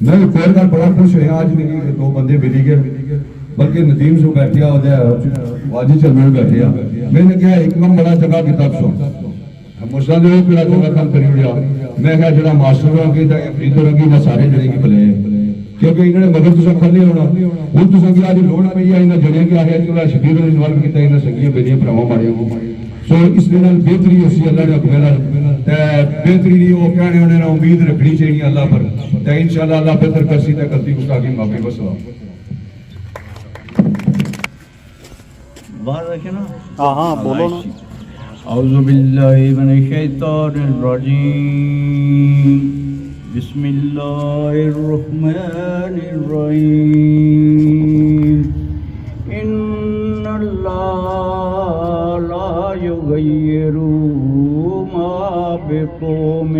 میں کوئی گل بڑا خوش ہوا اج میری 2 بندے ملی گئے بلکہ ندیم سے بیٹھیا واجی چلمن بیٹھیا میں نے کہا ایک کم بڑا چنگا کتاب سو مسلا جو کہڑا چنگا کام کری اڑیا میں کہا جڑا ماسٹر ہو کے فرید رنگی نہ سارے جڑے کی بلے کیونکہ انہوں نے مگر تو سب کھلے ہونا ہوں تو سنگی آج لوڑ پہ انہیں جڑے کہ آخر کہ شبیر نے انوالو کیا انہیں سنگیاں بیلیاں پراؤں مارے سو اس لیے بہتری اسی اللہ نے اپنے بہتری نہیں وہ کہنے انہیں امید رکھنی چاہیے اللہ پر تو انشاءاللہ اللہ بہتر کرسی تے غلطی گستاخی معافی وسلام باہر رکھے نا ہاں بولو نا اعوذ باللہ من الشیطان الرجیم بسم اللہ الرحمن الرحیم ان اللہ لا یغیر ما بقوم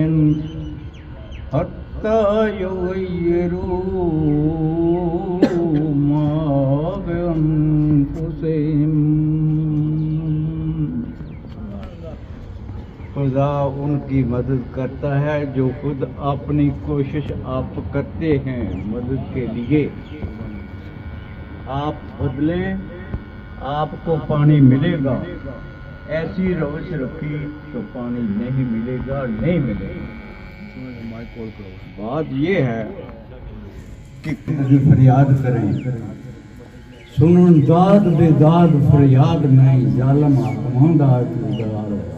حتی یغیروا ما بانفسہم خدا ان کی مدد کرتا ہے جو خود اپنی کوشش آپ کرتے ہیں مدد کے لیے آپ بدلیں آپ کو پانی ملے گا ایسی روش رکھی تو پانی نہیں ملے گا نہیں ملے گا بات یہ ہے کہ فریاد کریں سنن داد بے داد فریاد نہیں ظالم حاکموں دا اقتدار ہے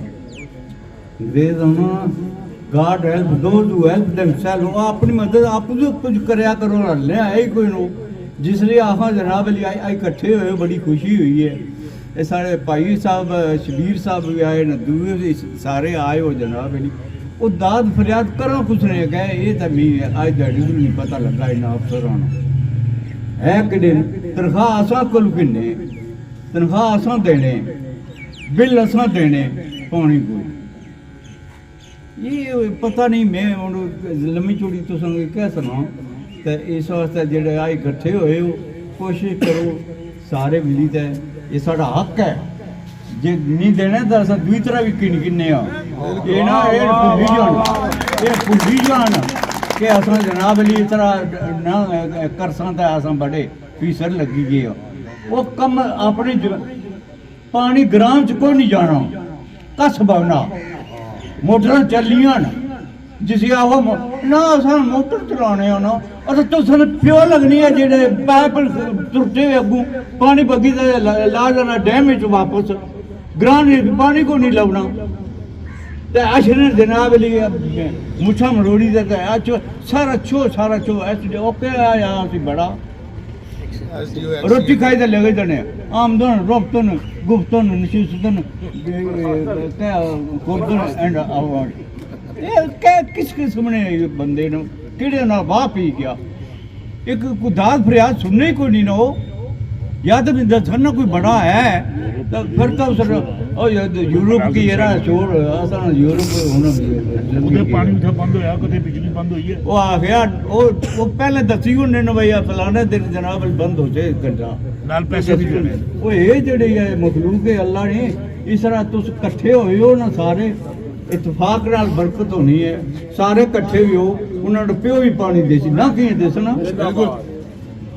God help those who help themselves وہ اپنی مدد آپ کچھ کریا کرو لے آئے کوئی نو جس لیے آخا جناب علی آئی کٹھے ہوئے بڑی خوشی ہوئی ہے یہ سارے پائی صاحب شبیر صاحب بھی آئے ندوے سارے آئے ہو جناب علی وہ داد فریاد کرو کچھ نہیں گئے یہ تو میں آج دیڑی بھی نہیں پتہ لگا انہا افسر آنا ہے کہ دن تنخواہ آساں کلو کنے تنخواہ آساں دینے بل آساں دینے پانی کوئی یہ پتہ نہیں میں لمبی چوڑی تو سنگے کہہ سنا تو اس واسطے جڑے آئے اکٹھے ہوئے ہو کوشش کرو سارے ملی تے یہ ساڑا حق ہے جی نہیں دینا تو اصل دوئی طرح بھی کنے یہ نا یہ پولی جان کہ اصل جناب علی اس طرح نہ کرساں تے اصل بڑے فیصر لگی گئے وہ کم اپنی پانی گرام چ کوئی نہیں جانا کس بنا موٹر چلیاں جس آو نہ اصل موٹر چلانے نا اصل تو سن پیو لگنی ہے جڑے پائپ ترٹے ہوئے اگوں پانی بگی تے لا جانا ڈیم وچ واپس گران پانی کو نہیں لبنا تے اشرے جناب علی مچھا مروڑی تے سارا چھو ایس اوکے آیا سی بڑا روٹی کھائی تے لگے جنے آمدن رفتن گفتن نشستن خوردن اینڈ آوارڈ کس قسم نے بندے نے کیڑے نہ واہ پی گیا ایک کوئی داد فریاد سننے ہی کوئی نہیں نہ ہو یا تو دسنا کوئی بڑا ہے تو پھر تو یورپ کی ایرا چھوڑ اصل یورپ پانی بند ہویا کدے بجلی بند ہوئی ہے وہ آ گیا وہ پہلے دسی ہونے نہ بھائی فلانے دن جناب بند ہو جائے گھنٹہ نال پیسے بھی دینے وہ یہ جڑی ہے مخلوق ہے اللہ نے اس طرح تس کٹھے ہوئے ہو نا سارے اتفاق نال برکت ہونی ہے سارے کٹھے بھی ہو انہوں نے پیو بھی پانی دے سی نہ کہیں دے سنا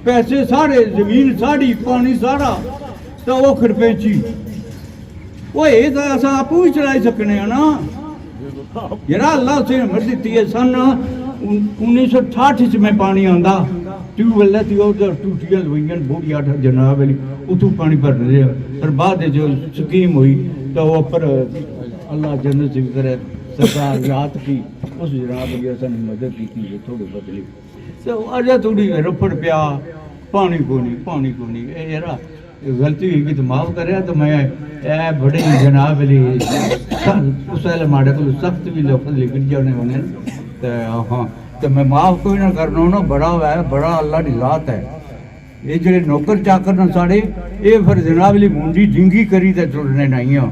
پیسے سارے زمین ساڑی پانی سارا تو وہ کھڑپیچی وہ یہ تو ایسا آپ بھی چلائی سکنے ہیں نا یرا اللہ سے مرضی دیتی ہے سن 1968 میں پانی آندا ٹیوب ویل تے ادھر ٹوٹیاں لوئیاں بوڑی آٹھ جناب علی اتو پانی بھر دے پھر بعد جو سکیم ہوئی تو وہ پر اللہ جنت سے کرے سرکار رات کی اس جناب علی نے مدد کی تھی تھوڑی بدلی تو اجا تھوڑی رپڑ پیا پانی کو نہیں اے یارا غلطی ہوئی کہ تو معاف کریا تو میں اے بڑے جناب علی اس ویلے ماڑے کو سخت بھی لفظ لکھ جانے ہونے تے ہاں تو میں معاف کوئی نہ کرنا نا بڑا ہے بڑا اللہ دی ذات ہے یہ جڑے نوکر چاکر نہ ساڑے اے پھر جناب علی منڈی ڈنگی کری تے ٹرنے نہیں ہاں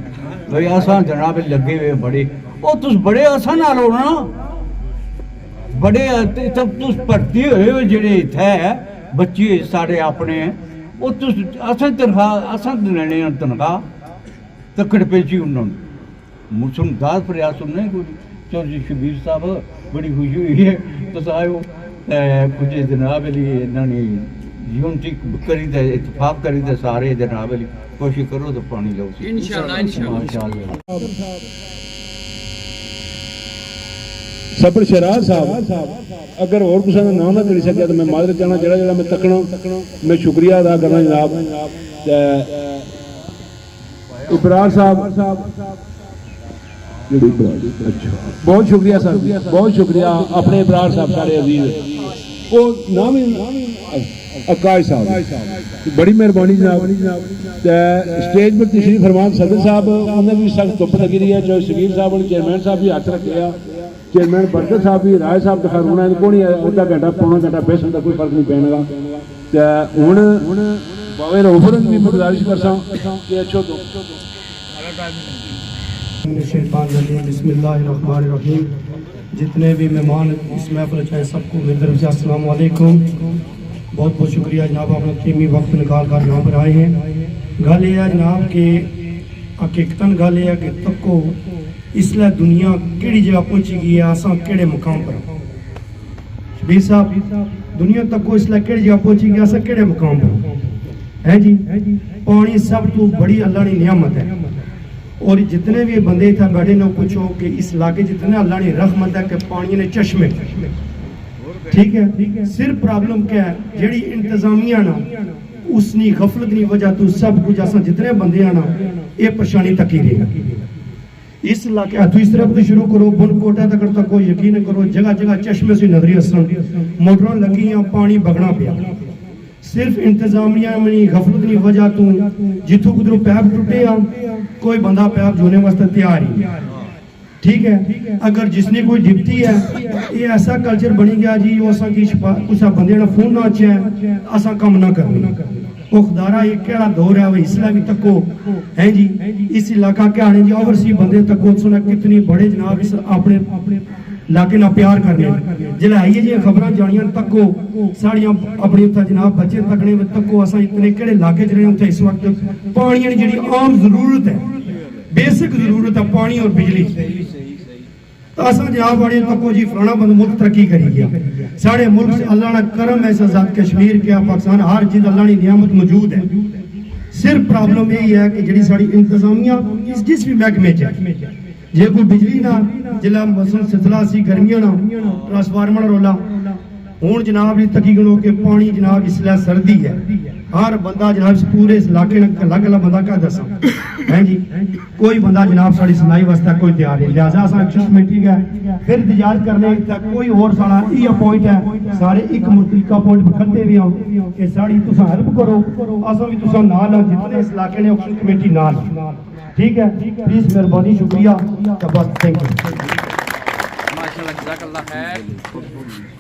بھئی اساں جناب علی لگے ہوئے بڑے او تس بڑے اساں نال ہو نا بڑے تب تس پڑھتے ہوئے جڑے تھے بچے سارے اپنے وہ تس اساں تنخواہ اساں لینے تنخواہ تکڑ پیچی انہوں مسلم داد فریاد سننے کوئی چودھری شبیر صاحب بڑی خوشی ہوئی ہے تو آئے ہو کچھ جناب علی انہوں نے یونٹی کری تے اتفاق کری تے سارے جناب علی کوشش کرو تو پانی لو انشاءاللہ سبر شراز صاحب اگر اور کسی کا نام نہ کری سکیا تو میں معذرت چاہنا جڑا میں تکنا میں شکریہ ادا کرنا جناب ابرار صاحب بہت شکریہ سر بہت شکریہ اپنے ابرار صاحب سارے عزیز وہ نام عکاش صاحب بڑی مہربانی جناب اسٹیج پر تشریف فرمان صدر صاحب انہیں بھی سخت دھوپ لگی رہی ہے جو شکیل صاحب اور چیئرمین صاحب بھی ہاتھ رکھے ہیں چیئرمین برکت صاحب بھی رائے صاحب دکھا رونا ہے کون ادھا گھنٹہ پونا گھنٹہ بیسن کا کوئی فرق نہیں پہنے گا ہوں باوے روفرنگ بھی گزارش کر سا کہ اچھو دو بسم اللہ الرحمن الرحیم جتنے بھی مہمان اس محفل چاہے سب کو میری طرف سے السلام علیکم بہت بہت شکریہ جناب آپ نے قیمتی وقت نکال کر یہاں پر آئے ہیں گل یہ ہے جناب کہ حقیقتاً گل یہ ہے کہ تب کو اس لیے دنیا کیڑی جگہ پہنچی گئی ہے آسان کیڑے مقام پر شبیر صاحب دنیا تک کو اس لیے کیڑی جگہ پہنچی گئی آسان کیڑے مقام پر ہے جی پانی سب تو بڑی اللہ نے نعمت ہے اور جتنے بھی بندے تھے بیٹھے نے پوچھو کہ اس علاقے جتنے اللہ نے رحمت ہے کہ پانی نے چشمے ٹھیک ہے صرف پرابلم کیا ہے جیڑی انتظامیہ نا اس نے غفلت نہیں وجہ تو سب کچھ ایسا جتنے بندے نا یہ پریشانی تکی رہے اس علاقے تو اس طرح تو شروع کرو بن کوٹا تک تک کو یقین کرو جگہ جگہ چشمے سے نظری اسن موٹروں لگی ہیں پانی بگنا پیا صرف انتظامیہ میں غفلت نہیں وجہ تو جتوں کدھروں پیپ ٹوٹے ہیں کوئی بندہ پیپ جونے واسطے تیار ہی ٹھیک ہے اگر جس نے کوئی ڈپٹی ہے یہ ایسا کلچر بنی گیا جی وہ اساں کی کچھ بندے نے فون نہ اچھا ہے اساں کم نہ کرنا وہ خدارہ یہ کیڑا دور ہے وہ اسلامی تکو ہیں جی اس علاقہ کے آنے جی اوورسی بندے تکو سنا کتنی بڑے جناب اس اپنے علاقے نہ پیار کرنے جلے آئیے جی خبریں جانیاں تکو ساڑیاں اپنی اتھا جناب بچے تکنے میں تکو اساں اتنے کیڑے علاقے چ رہے ہیں اس وقت پانی جڑی عام ضرورت ہے بیسک ضرورت ہے پانی اور بجلی تو اساں جناب بڑے تکو جی فلانا بند ملک ترقی کری گیا ساڑھے ملک سے اللہ نے کرم ایسا ذات کشمیر کیا پاکستان ہر چیز اللہ نے نعمت موجود ہے صرف پرابلم یہی ہے کہ جڑی ساڑی انتظامیہ جس بھی محکمے ہے جے کوئی بجلی نہ جلا مثلا سلسلہ سی گرمیاں نہ ٹرانسفارمر رولا ہوں جناب یہ تکی گنو کہ پانی جناب اس لیے سردی ہے ہر بندہ جناب اس پورے اس علاقے الگ الگ بندہ کیا دسا ہے جی کوئی بندہ جناب ساڑی سنائی واسطہ کوئی تیار نہیں لہٰذا سا ایکشن کمیٹی کا پھر تجارت کرنے تک کوئی اور ساڑا ای پوائنٹ ہے سارے ایک ملتقہ پوائنٹ بکھتے بھی ہوں کہ ساڑی تسا ہیلپ کرو اساں بھی تسا نال جتنے اس علاقے نے ایکشن کمیٹی نال ٹھیک ہے پلیز مہربانی شکریہ بس تھینک یو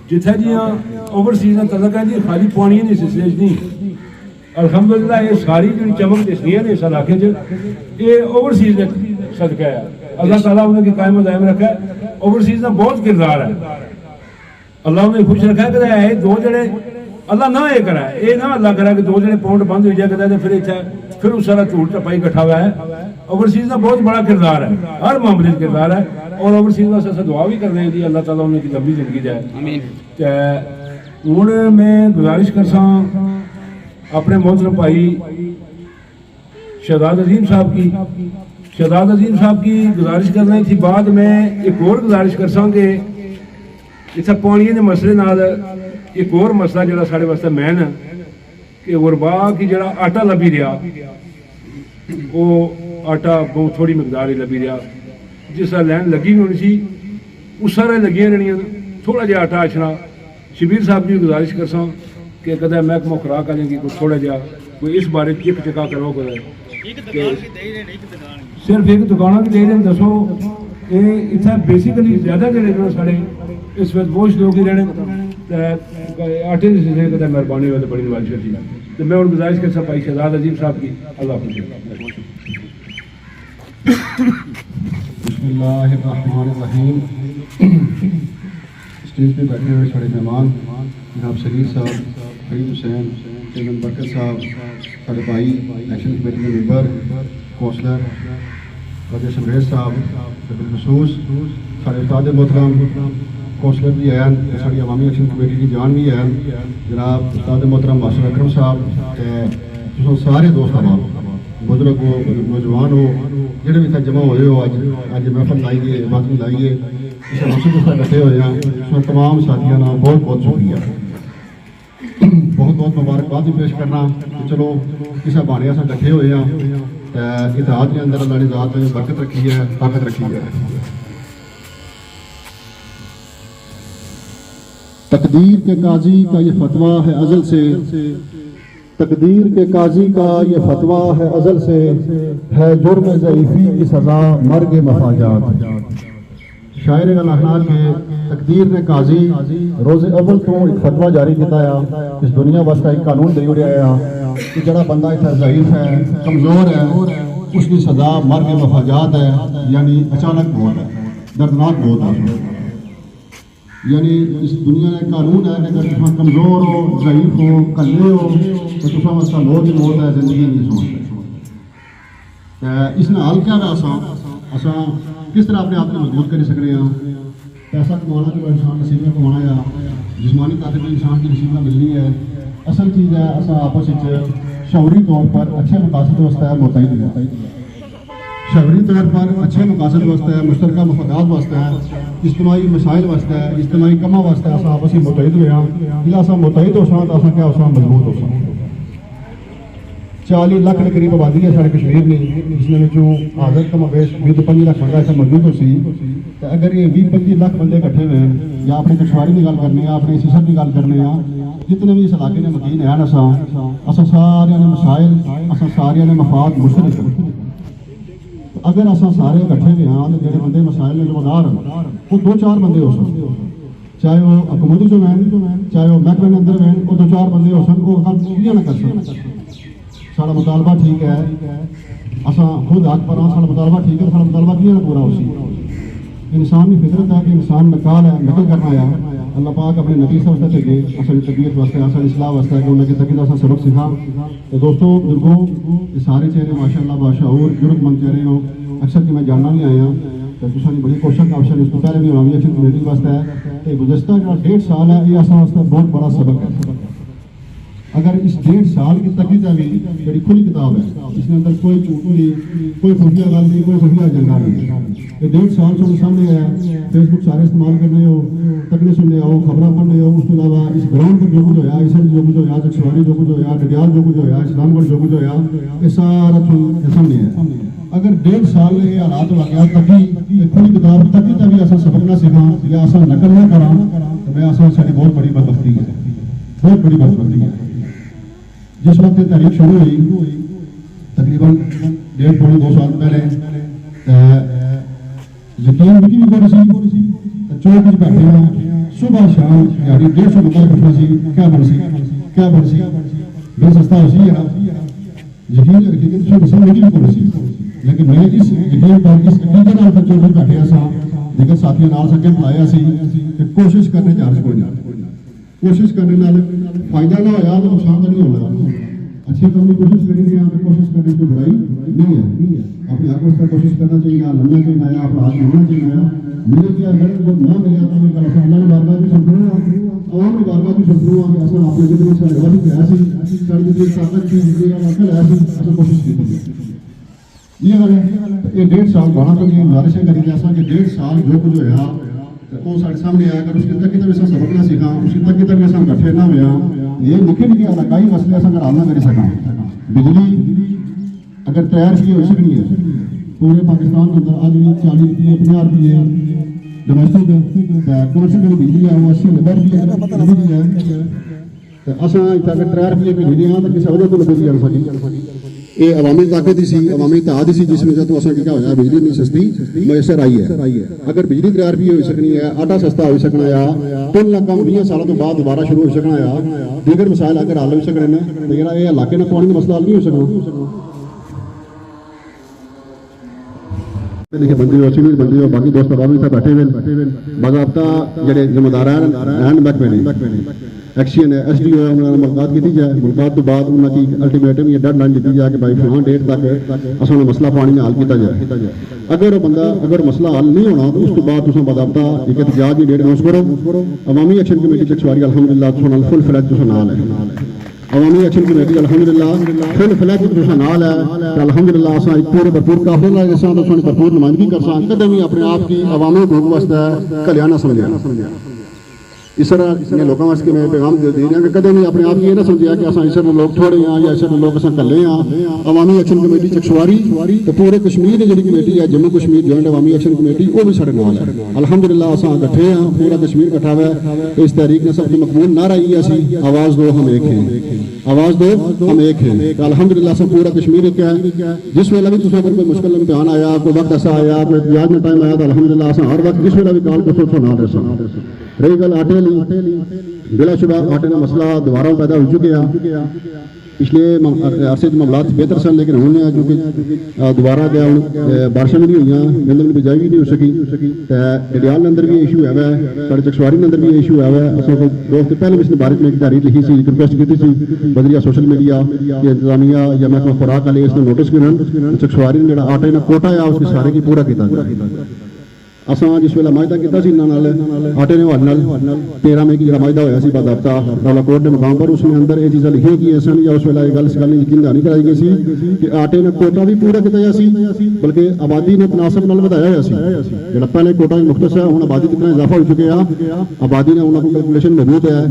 جتھے جی اوورسیز کا تعلق ہے جی خالی پانی نہیں سسٹیج نہیں الحمدللہ یہ ساری جو چمک دستی ہے اس علاقے یہ اوورسیز کا صدقہ ہے اللہ تعالیٰ انہیں کی قائم و دائم رکھا ہے اوورسیز کا بہت کردار ہے اللہ انہیں خوش رکھا ہے کہ دو جڑے اللہ نہ یہ کرا ہے یہ نہ اللہ کرا کہ دو جڑے پاؤنڈ بند ہوئی جائے کہ پھر اس سارا دھول ٹپائی کٹھا ہوا ہے اوورسیز کا بہت بڑا کردار ہے ہر معاملے کا کردار ہے اور اوورسیز کا سے دعا بھی کرنے دی اللہ تعالیٰ انہیں کی لمبی زندگی جائے ہوں میں گزارش کرسا اپنے محترم بھائی شہزاد عظیم صاحب کی گزارش کرنا تھی بعد میں ایک اور گزارش کرساں کہ اتنا پانی کے مسئلے نال ایک اور مسئلہ جڑا سارے واسطے مین ہے کہ غربا کی جڑا آٹا لبھی رہا وہ آٹا بہت تھوڑی مقدار ہی لبھی رہا جس طرح لین لگی ہونی سی اس سارے لگیاں رہنیاں تھوڑا جہا آٹا اچھنا شبیر صاحب کی گزارش کرساں کہ کدے محکمہ خوراک والے کی کچھ تھوڑا جہا کوئی اس بارے ایک چکا کرو کدے صرف ایک دکانہ بھی دے رہے ہیں دسو یہ اتنا بیسیکلی زیادہ جڑے جو سارے اس وقت بہت لوگ ہی رہنے آٹے سے کدے مہربانی ہوئے تو بڑی نواز کرتی تو میں اور گزارش کر سکتا بھائی شہزاد عظیم صاحب کی اللہ حافظ بسم اللہ الرحمن الرحیم اسٹیج پہ بیٹھے ہوئے سارے مہمان جناب سگیر صاحب فرید حسین چیئرمین برکت صاحب سارے بھائی ایکشن کمیٹی کے ممبر کونسلر راجہ شمریز صاحب بالخصوص سارے استاد محترم کونسلر بھی ہیں ساری عوامی ایکشن کمیٹی کی جان بھی ہیں جناب استاد محترم ماسٹر اکرم صاحب سارے دوست احباب بزرگ ہو نوجوان ہو جڑے بھی اتنے جمع ہوئے ہو اج محفل لائیے ماتمی لائیے اس مقصد سے کٹھے ہوئے ہیں تمام ساتھیوں کا بہت بہت شکریہ بہت بہت مبارکباد بھی پیش کرنا کہ چلو کسی بہانے اصل کٹھے ہوئے ہیں اتحاد کے اندر اللہ نے ذات میں برکت رکھی ہے طاقت رکھی ہے. تقدیر کے قاضی کا یہ فتویٰ ہے ازل سے تقدیر کے قاضی کا یہ فتویٰ ہے ازل سے ہے جرم ضعیفی کی سزا مرگ مفاجات. شاعر الحنال کے تقدیر نے قاضی روز اول تو ایک فتویٰ جاری کیتا ہے اس دنیا واسطے ایک قانون دے اڑیا ہے کہ جڑا بندہ اتنا ضعیف ہے کمزور ہے اس کی سزا مرگ مفاجات ہے یعنی اچانک موت ہے دردناک موت ہے. یعنی اس دنیا میں قانون ہے کہ اگر تم کمزور ہو ضعیف ہو کلے ہو تو تم واسطے موت ہی موت ہے زندگی نہیں سوچ. اس نے حال کیا رہا کس طرح اپنے آپ کو مضبوط کر سکتے ہیں. پیسہ کمانا تو انسان نصیب میں کمانا ہے جسمانی طاقت انسان کی نصیب میں ملنی ہے. اصل چیز ہے اصل آپس شعوری طور پر اچھے مقاصد واسطے ہے متحد شعوری طور پر اچھے مقاصد واسطے ہے مشترکہ مفادات واسطے ہے اجتماعی مسائل واسطے ہے اجتماعی کما واسطے ہے آپس ہی متحد ہوئے ہیں جب اصل متحد ہو سکتا تو کیا ہو مضبوط ہو سکتا. 40 لاکھ کے قریب آبادی ہے سارے کشمیر میں جس میں حاضر کم بیش 25 لاکھ بندہ ایسا موجود ہو سی تو اگر یہ 20-25 لاکھ بندے کٹھے ہوئے ہیں یا اپنے کچھواری کی گل کرنے اپنے سسر کی گل کرنے جتنے بھی اس علاقے نے مکین ہیں اصل سارے نے مسائل اصل سارے نے مفاد مشترک ہیں. اگر اصل سارے کٹھے ہوئے ہیں تو جڑے بندے مسائل میں ذمہ دار ہیں وہ 2-4 بندے ہو سکتے چاہے وہ حکومتی جو ہیں چاہے وہ محکمے کے اندر ہیں وہ 2-4 بندے ہو سکتے وہ ہم کیا نہ کر سکتے. سارا مطالبہ ٹھیک ہے اصا خود حق پر سارا مطالبہ ٹھیک ہے سارا مطالبہ کیا پورا ہو سی. انسان کی فطرت ہے کہ انسان نقال ہے نقل کرنا ہے. اللہ پاک اپنے نبی سے واسطے چلے اصل طبیعت واسطے اصل اصلاح واسطے کہ انہیں تقید اصل سبق سکھا. تو دوستوں بزرگوں یہ سارے چہرے ماشاء اللہ باشعور ضرورت مند چہرے ہو اکثر کہ میں جاننا نہیں آیا تو دوسری بڑی کوشش کا آپشن اس کو پہلے بھی عوامی ایکشن کمیٹی واسطے ہے کہ گزشتہ جو 1.5 سال ہے یہ اصل واسطے بہت بڑا سبق ہے. اگر اس 1.5 سال کی تقید ہے بھی بڑی کھلی کتاب ہے اس کے اندر کوئی چوٹ نہیں کوئی خفیہ گل نہیں کوئی خفیہ ایجنڈا نہیں. یہ 1.5 سال سے سامنے ہے فیس بک سارے استعمال کرنے ہو تکنے سننے ہو خبریں پڑھنے ہو اس کے علاوہ اس گراؤنڈ پر جو کچھ ہوا اس جو کچھ ہوا چکسواری جو کچھ ہوا ڈڈیال جو کچھ ہوا اسلام گڑھ جو کچھ ہوا یہ سارا سامنے ہے. اگر 1.5 سال یہ حالات لگا تکی کھلی کتاب تکی تبھی اصل سبق نہ سیکھاں یا اصل نقل نہ کراں تو میں اصل ساری بہت بڑی بدبختی ہے بہت بڑی بدبختی ہے. جس وقت یہ تحریک شروع ہوئی تقریباً 1.5-2 سال پہلے یقین بھی کوئی سی چوک بیٹھے ہیں صبح شام یعنی 150 بندہ کٹھنا سی کیا بن سی بے سستا ہو سی یقین سمجھ بھی کوئی سی لیکن میں اس یقین پر اس عقیدے نال بچوں کو بیٹھے سا لیکن ساتھیوں نال سکے بلایا سی کہ کوشش کرنے چارج کوئی نہیں کوشش کرنے نال فائدہ نہ ہویا تو نقصان تو نہیں ہونا. اچھے کام کی کوشش کریں گے آپ کوشش کرنے کی برائی نہیں ہے. اپنے آپ کو کوشش کرنا چاہیے لڑنا چاہیے اپنا ہاتھ ملنا چاہیے. میرے کیا اگر جب نہ ملے تو میں اللہ نے بارگاہ بھی سمجھوں عوام کی بارگاہ بھی سمجھوں کہ اصل آپ نے جتنے سارے گھر بھی ایسی ساری جتنی طاقت کی عقل ایسی اصل کوشش کی تھی. یہ گل ہے یہ 1.5 سال گانا تو یہ گزارش کری ایسا کہ 1.5 سال جو کچھ ہوا وہ سارے سامنے آیا اگر اس کی تک بھی سبق نہ سیکھا اس کی تک بھی اصل کٹھے نہ ہوا یہ نکے نکے علاقائی مسئلے اصل حل نہ کر سکا. بجلی اگر تیار کی ہو سکنی ہے پورے پاکستان کے اندر آج بھی 40 روپیے 50 روپیے ڈومیسٹک کمرشل جو بجلی ہے وہ 80-90 روپیے ہے اصل اگر 3 روپیے کی بجلی تو کسی وجہ تو لگی جا سکی. یہ عوامی طاقت ہی سی عوامی اتحاد ہی سی جس میں جب اصل کیا ہوا بجلی نہیں سستی میسر آئی ہے. اگر بجلی 3 روپیے ہو سکنی ہے آٹا سستا ہو سکنا ہے 3 لاکھ 20 سالوں کے بعد دوبارہ شروع ہو سکنا ہے دیگر مسائل اگر حل ہو سکنے ہیں تو یہ علاقے میں پانی کا مسئلہ حل نہیں ہو سکنا. لکھے بندی ہو سیویج بندی ہو باقی دوست عوامی سے بیٹھے ہوئے باضابطہ جڑے ذمہ دار ہیں محکمے نے ایکشن ہے ایس ڈی او انہوں نے ملاقات کی جائے ملاقات تو بعد انہوں کی الٹیمیٹم یا ڈیڈ لائن دیتی جائے کہ بھائی فلاں ڈیٹ تک اصل مسئلہ پانی حل کیا جائے اگر بندہ اگر مسئلہ حل نہیں ہونا تو اس کے بعد تصاویر باضابطہ ایک احتجاج کی ڈیٹ اناؤنس کرو عوامی ایکشن کمیٹی چکسواری الحمدللہ تصاویر فل فلیج تصاویر نال ہے عوامی ایکشن کمیٹی الحمدللہ فل فلیج تصاویر نال ہے الحمدللہ اساں ایک پورے بھرپور قافلے لے جیسا تو بھرپور نمائندگی کرساں کدے بھی اپنے آپ کی عوامی حقوق واسطے کلیاں نہ سمجھا اس طرح لوگوں واسطے میں پیغام دے رہا کہ کدے بھی اپنے آپ کی یہ نہ سمجھا کہ اصل اس طرح لوگ تھوڑے ہیں یا اس طرح لوگ اصل کلے ہیں عوامی ایکشن کمیٹی چکسواری تو پورے کشمیر کی جڑی کمیٹی ہے جموں کشمیر جوائنٹ عوامی ایکشن کمیٹی وہ بھی سارے نال ہے الحمدللہ اصل کٹھے ہیں پورا کشمیر کٹھا ہوا ہے اس تحریک نے سب کی مقبول نہ رہی ہے اسی آواز دو ہم ایک ہیں آواز دو ہم ایک ہیں الحمدللہ سب پورا کشمیر ایک ہے جس ویلے بھی تصویر پر کوئی مشکل امتحان آیا کوئی وقت ایسا آیا کوئی احتجاج میں ٹائم آیا تو الحمدللہ اصل ہر وقت جس ویلے بھی کال کرو تو نہ دے رہی گل آٹے لی بلا شبہ آٹے کا مسئلہ دوبارہ پیدا ہو چکے ہیں پچھلے عرصے کے معاملات بہتر سن لیکن ہونے چونکہ دوبارہ گیا بارشیں بھی نہیں ہوئی گندم کی بجائی بھی نہیں ہو سکی ڈڈیال کے اندر بھی ایشو ہے سارے چکسواری کے اندر بھی ایشو ہے اصل کو دو ہفتے پہلے اس نے بارش میں ایک تحریر لکھی سی ریکویسٹ کی تھی بدریہ سوشل میڈیا یا انتظامیہ یا محکمہ خوراک والے اس نے نوٹس کرن چکسواری نے جڑا آٹے کا کوٹا ہے اس کے سارے کی پورا کیا اساں جس ویلے معاہدہ کیتا سی انہاں نال آٹے نے نال 13 مئی کی جڑا معاہدہ ہویا سی باضابطہ راولا کوٹ کے مقام پر اس میں اندر یہ چیزاں لکھی کی سن یا اس ویلے گل یقین نہیں کرائی گئی سی کہ آٹے نے کوٹا بھی پورا کیتا سی بلکہ آبادی نے تناسب نال ودایا ہوا سی جڑا پہلے کوٹا مختص ہے ہن آبادی کتنا اضافہ ہو چکے ہیں آبادی نے انہاں کو کیلکولیشن موجود ہے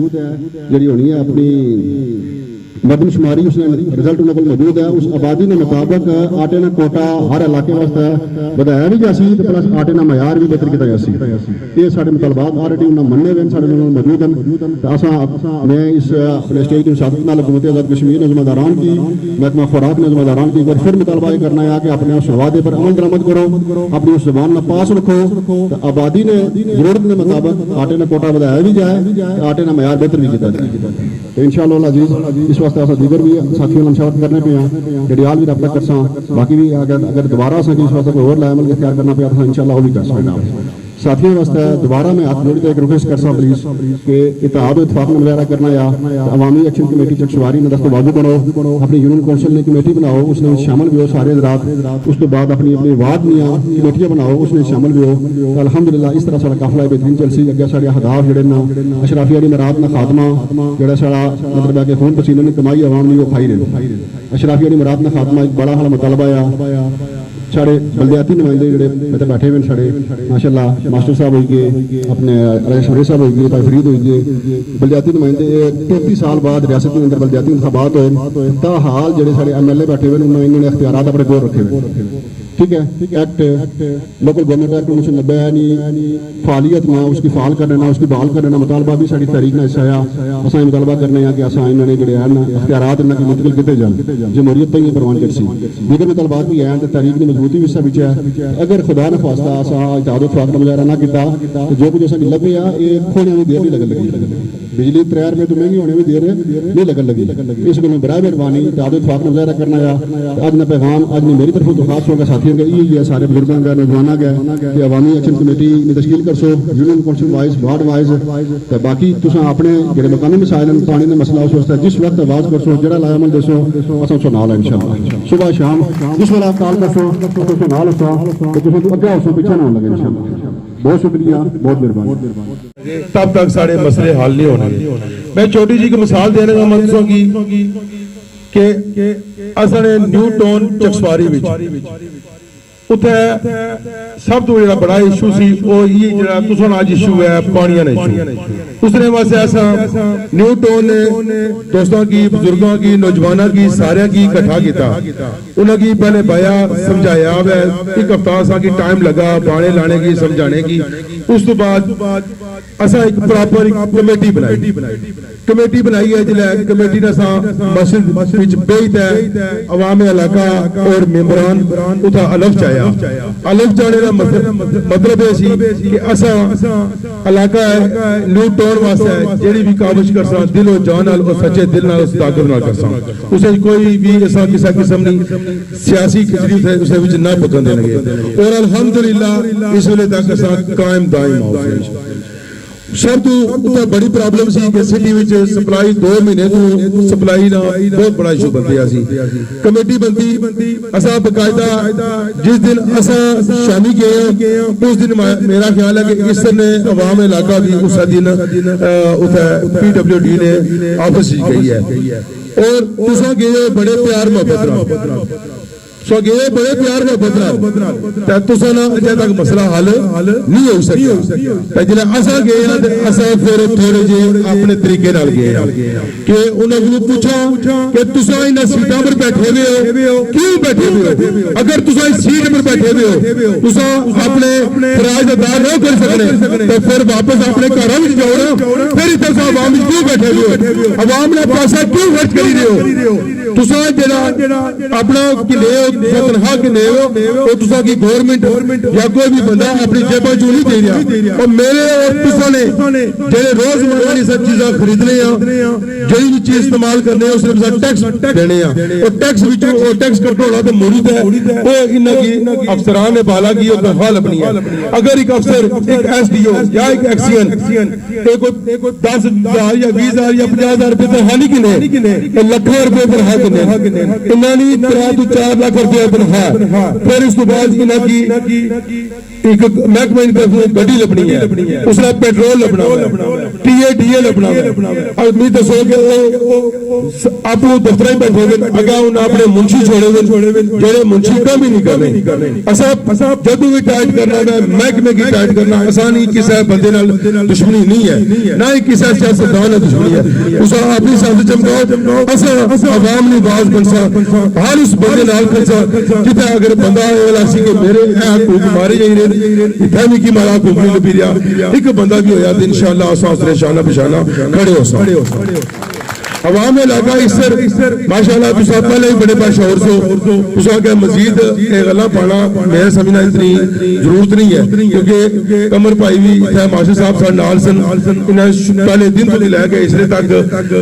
جڑی ہونی ہے اپنی مردم شماری اس نے رزلٹ انہوں کو موجود ہے اس آبادی نے مطابق آٹے کا کوٹا ہر علاقے واسطے بدایا بھی جا سی پلس آٹے کا معیار بھی بہتر کیا جا یہ سارے مطالبات آلریڈی انہوں نے مننے ہوئے سارے موجود ہیں میں اس اپنے اسٹیج کی سابق نال حکومت آزاد کشمیر نے ذمہ داران کی محکمہ خوراک نے ذمہ داران کی ایک بار پھر مطالبہ یہ کرنا ہے کہ اپنے اس وعدے پر عمل درآمد کرو اپنی اس زبان میں پاس رکھو آبادی نے ضرورت کے مطابق آٹے کا کوٹا بدایا بھی جائے آٹے کا معیار بہتر بھی کیا جائے ان شاء اللہ عزیز اس واسطے ایسا دیگر بھی ساتھیوں مشاورت کرنے پہ ہیں ڈڈیال بھی رابطہ کرساں باقی بھی اگر دوبارہ اس واسطے کوئی اور عمل اختیار کرنا پیا تو ان شاء اللہ وہ بھی کر سکتا ساتھیوں واسطے دوبارہ میں ہاتھ جوڑ کے ایک ریکویسٹ کرسا پلیز کہ اتحاد و اتفاق میں مظاہرہ کرنا یا عوامی ایکشن کمیٹی چکسواری میں دست واضح بناؤ اپنی یونین کونسل نے کمیٹی بناؤ اس میں شامل بھی ہو سارے حضرات اس کے بعد اپنی وارڈ میں کمیٹیاں بناؤ اس میں شامل بھی ہو الحمدللہ اس طرح سارا قافلہ بہترین چل سی اگے سارے اہداف جڑے نا اشرافیہ دی مراد نا خاتمہ جڑا سارا مطلب ہے کہ خون پسینے نے کمائی عوام نے وہ کھائی رہے اشرافیہ دی مراد نا خاتمہ ایک بڑا حال مطالبہ ہے سارے بلدیاتی نمائندے جڑے بیٹھے ہوئے سارے ماشاءاللہ ماسٹر صاحب ہوئی گئے اپنے علیہ شمری صاحب ہوئی گئے بھائی فرید ہوئی گئے بلدیاتی نمائندے 33 سال بعد ریاست کے اندر بلدیاتی انتخابات ہوئے تا حال جڑے سارے ایم ایل اے بیٹھے ہوئے انہوں نے اختیارات اپنے گور رکھے ہوئے ٹھیک ہے ایکٹ لوکل گورنمنٹ ایکٹ 1990 یعنی فعالیت میں اس کی فعال کرنا اس کی بحال کرنا مطالبہ بھی ساری تحریک نے حصہ ہے اساں مطالبہ کرنے ہیں کہ اساں انہوں نے جڑے ہیں اختیارات انہاں کی منتقل کیتے جان جمہوریت تک پروان کر سی دیگر مطالبات بھی ہیں تحریک کی مضبوطی بھی حصہ ہے اگر خدا نہ خواستہ اساں اتحاد و اتفاق کا مظاہرہ نہ کیتا تو جو کچھ اساں لگے ہے یہ کھونے میں دیر نہیں لگن لگی بجلی 3 روپے تو مہنگی ہونے میں دیر نہیں لگن لگی اس کو میں برائے مہربانی اتحاد و اتفاق کا مظاہرہ کرنا ہے آج نہ پیغام آج میری طرف تو خاص ہوگا ساتھیوں کا یہ ہے سارے بزرگوں کا نوجوانوں کا کہ عوامی ایکشن کمیٹی نے تشکیل کر سو union council wise ward wise تو باقی تساں اپنے جڑے مقامی مسائل ہیں پانی کا مسئلہ اس واسطے جس وقت آواز کر سو جڑا لایا عمل دسو اساں اس نال انشاءاللہ صبح شام جس ویلے آپ کال کر سو تو نال ہو تو تساں اگے ہو پیچھے نہ ہون لگے انشاءاللہ بہت شکریہ بہت مہربانی تب تک سارے مسئلے حل نہیں ہونے میں چھوٹی جی کی مثال دینے کا منصوبہ کی کہ اصل نیو ٹون چکسواری اتنے سب تو جڑا بڑا ایشو سی وہ یہ جڑا تساں اج ایشو ہے پانیاں ایشو اس نے واسطے ایسا نیو ٹون نے دوستوں کی بزرگوں کی نوجوانوں کی سارے کی اکٹھا کیتا انہوں کی پہلے بایا سمجھایا ایک ہفتہ سا کی ٹائم لگا بانے لانے کی سمجھانے کی اس تو بعد اسا ایک پراپر کمیٹی بنائی ہے جلے کمیٹی نے سا مسجد وچ بیٹھ ہے عوام علاقہ اور ممبران اتھا الف چاہیا الف چاہنے کا مطلب ہے سی کہ اسا علاقہ ہے نیو ٹون واسطے جیڑی بھی کاوش کرسا دل و جان نال اور سچے دل نال اس طاقت نال کرسا اسے کوئی بھی ایسا کسی قسم نہیں سیاسی کھچڑی اسے وچ نہ پکن دے لگے اور الحمدللہ اس ویلے تک اسا قائم دائم ہو ਸਭ ਤੋਂ ਬੜੀ ਪ੍ਰੋਬਲਮ ਸੀ ਕਿ ਸਿਟੀ ਵਿੱਚ ਸਪਲਾਈ 2 ਮਹੀਨੇ ਤੋਂ ਸਪਲਾਈ ਦਾ ਬਹੁਤ ਬੜਾ ਇਸ਼ੂ ਬਣਿਆ ਸੀ। ਕਮੇਟੀ ਬੰਦੀ ਅਸਾਂ ਬਕਾਇਦਾ ਜਿਸ ਦਿਨ ਅਸਾਂ ਸ਼ਾਮੀ ਗਏ ਉਸ ਦਿਨ ਮੇਰਾ ਖਿਆਲ ਹੈ ਕਿ ਇਸ ਨੇ ਆਵਾਮ ਇਲਾਕਾ ਦੀ ਉਸ ਦਿਨ ਉਥੇ PWD ਨੇ ਆਫਿਸ ਗਈ ਹੈ ਔਰ ਤੁਸੀਂ ਗਏ ਬੜੇ ਪਿਆਰ ਮੁਹੱਬਤ ਨਾਲ ਸੋ ਗਏ ਬੜੇ ਪਿਆਰ ਮੁਹੱਬਤ ਨਾਲ ਤੇ ਤੁਸੀਂ ਨਾ ਅਜੇ ਤੱਕ ਮਸਲਾ ਹੱਲ ਨਹੀਂ ਹੋ ਸਕਿਆ ਤੇ ਜਿਹੜਾ ਅਸਾਂ ਗਏ ਆ ਤੇ ਅਸਾਂ ਫਿਰ ਥੋੜੇ ਜਿਹੇ ਆਪਣੇ ਤਰੀਕੇ ਨਾਲ ਗਏ ਕਿ ਉਹਨਾਂ ਨੂੰ ਪੁੱਛੋ ਕਿ ਤੁਸੀਂ ਇਹਨਾਂ ਸੀਟਾਂ 'ਤੇ ਬੈਠੇ ਹੋ ਕਿਉਂ ਬੈਠੇ ਹੋ ਅਗਰ ਤੁਸੀਂ ਇਸ ਸੀਟ 'ਤੇ ਬੈਠੇ ਹੋ ਤੁਸੀਂ ਆਪਣੇ ਫਰਾਜ਼ ਅਦਾ ਨਹੀਂ ਕਰ ਸਕਦੇ ਤੇ ਫਿਰ ਵਾਪਸ ਆਪਣੇ ਘਰਾਂ ਵਿੱਚ ਜਾਓ ਨਾ ਫਿਰ ਇੱਥੇ ਆਵਾਮ ਵਿੱਚ ਕਿਉਂ ਬੈਠੇ ਹੋ ਆਵਾਮ ਨੇ ਪੈਸਾ ਕਿਉਂ ਖਰਚ ਕਰੀ ਰਹੇ ਹੋ ਤੁਸੀਂ ਜਿਹੜਾ ਆਪਣਾ ਕਿਲੇ ਤਨਖਾਹ ਕਿੰਨੇ ਹੋ ਉਹ ਤੁਸੀਂ ਕੀ ਗਵਰਨਮੈਂਟ ਜਾਂ ਕੋਈ ਵੀ ਬੰਦਾ ਆਪਣੀ ਜੇਬਾਂ ਚੋਂ ਨਹੀਂ ਦੇ ਰਿਹਾ ਉਹ ਮੇਰੇ ਔਰ ਤੁਸੀਂ ਨੇ ਜਿਹੜੇ ਰੋਜ਼ਮਰਰਾ ਦੀ ਸਭ ਚੀਜ਼ਾਂ ਖਰੀਦਣੇ ਆ ਜਿਹੜੀ ਵੀ ਚੀਜ਼ ਇਸਤੇਮਾਲ ਕਰਨੇ ਆ ਉਸ ਦੇ ਵਿੱਚ ਟੈਕਸ ਦੇਣੇ ਆ ਉਹ ਟੈਕਸ ਵਿੱਚੋਂ ਉਹ ਟੈਕਸ ਕੱਢਣਾ ਤੇ ਮੋੜੀ ਤੇ ਉਹ ਇਹਨਾਂ ਕੀ ਅਫਸਰਾਂ ਨੇ ਬਾਲਾ ਕੀ ਉਹ ਤਨਖਾਹ ਲੱਭਣੀ ਹੈ ਅਗਰ ਇੱਕ ਅਫਸਰ ਇੱਕ SDO ਜਾਂ ਇੱਕ ਐਕਸੀਅਨ ਇਹ ਕੋਈ 10,000 ਜਾਂ 20,000 ਜਾਂ 50,000 ਰੁਪਏ ਤਨਖਾਹ ਨਹੀਂ ਕਿਨੇ ਇਹ ਲੱਖਾਂ ਰੁਪਏ ਤਨਖਾਹ ਕਿਨੇ ਇਹਨਾਂ ਨੇ 3 ਤੋਂ 4 ਲੱਖ ਰੁਪਏ ਤਨਖਾਹ ਫਿਰ ਇਸ ਤੋਂ ਬਾਅਦ ਇਹਨਾਂ ਕੀ ਇੱਕ ਮਹਿਕਮੇ ਦੀ ਤਰਫੋਂ ਗੱਡੀ ਲੱਭਣੀ ਹੈ ਉਸ ਦਾ ਪੈਟਰੋਲ ਲੱਭਣਾ ਹੈ TADA ਲੱਭਣਾ ਹੈ ਔਰ ਮੈਨੂੰ ਦੱਸੋ ਕਿ ਉਹ ਆਪੋ ਦਫ਼ਤਰਾਂ 'ਚ ਬੈਠੇ ਹੋਏ ਅਗਾ ਉਹਨਾਂ ਆਪਣੇ ਮੁਨਸ਼ੀ ਛੋੜੇ ਹੋਏ ਜਿਹੜੇ ਮੁਨਸ਼ੀ ਕੰਮ ਹੀ ਨਹੀਂ ਕਰਨੇ ਅਸਾਂ ਜਦੋਂ ਵੀ ਟਾਈਟ ਕਰਨਾ ਹੈ ਮਹਿਕਮੇ ਕੀ ਟਾਈਟ ਕਰਨਾ ਆਸਾਨੀ ਕਿਸੇ ਬੰਦੇ ਨਾਲ ਦੁਸ਼ਮਣੀ ਨਹੀਂ ਹੈ ਨਾ ਹੀ ਕਿਸੇ ਸਿਆਸਤਦਾਨ ਨਾਲ ਦੁਸ਼ਮਣੀ ਹੈ ਉਸ ਆਪਣੀ ਸਾਥ ਚਮਕਾਓ ਅਸਾਂ ਆਵਾਮ ਦੀ ਆਵਾਜ਼ ਬਣਸਾ ਹਰ ਉਸ ਬੰਦੇ ਨਾਲ ਖਲਸਾ ਜਿੱਥੇ ਅਗਰ ਬੰਦਾ ਹੋਇਆ ਸੀ ਕਿ ਮੇਰੇ ਇਹ ਹਕੂਕ ਮਾਰੇ ਜਾਈ ਰਹੇ ਇੱਥੇ ਵੀ ਕੀ ਮਾਰਾ ਹਕੂਕ ਨਹੀਂ ਲੱਭੀ ਰਿਹਾ ਇੱਕ ਬੰਦਾ ਵੀ ਹੋਇਆ ਤੇ ਇਨਸ਼ਾਅੱਲਾ ਅਸਾਂ ਉਸ ਨਿਸ਼ਾਨਾ ਪਛਾਣਾ ਖੜੇ ਹੋ ਸਕਦੇ عوام علاقہ اسر ماشاءاللہ تو پہلے ہی بڑے باشعور سو اس کے مزید غلہ پانا میرے سمجھنا اتنی ضرورت نہیں ہے کیونکہ کمر پائی بھی تھا ماشاء صاحب سا نال سن انہیں پہلے دن تو لے گئے اس لیے تک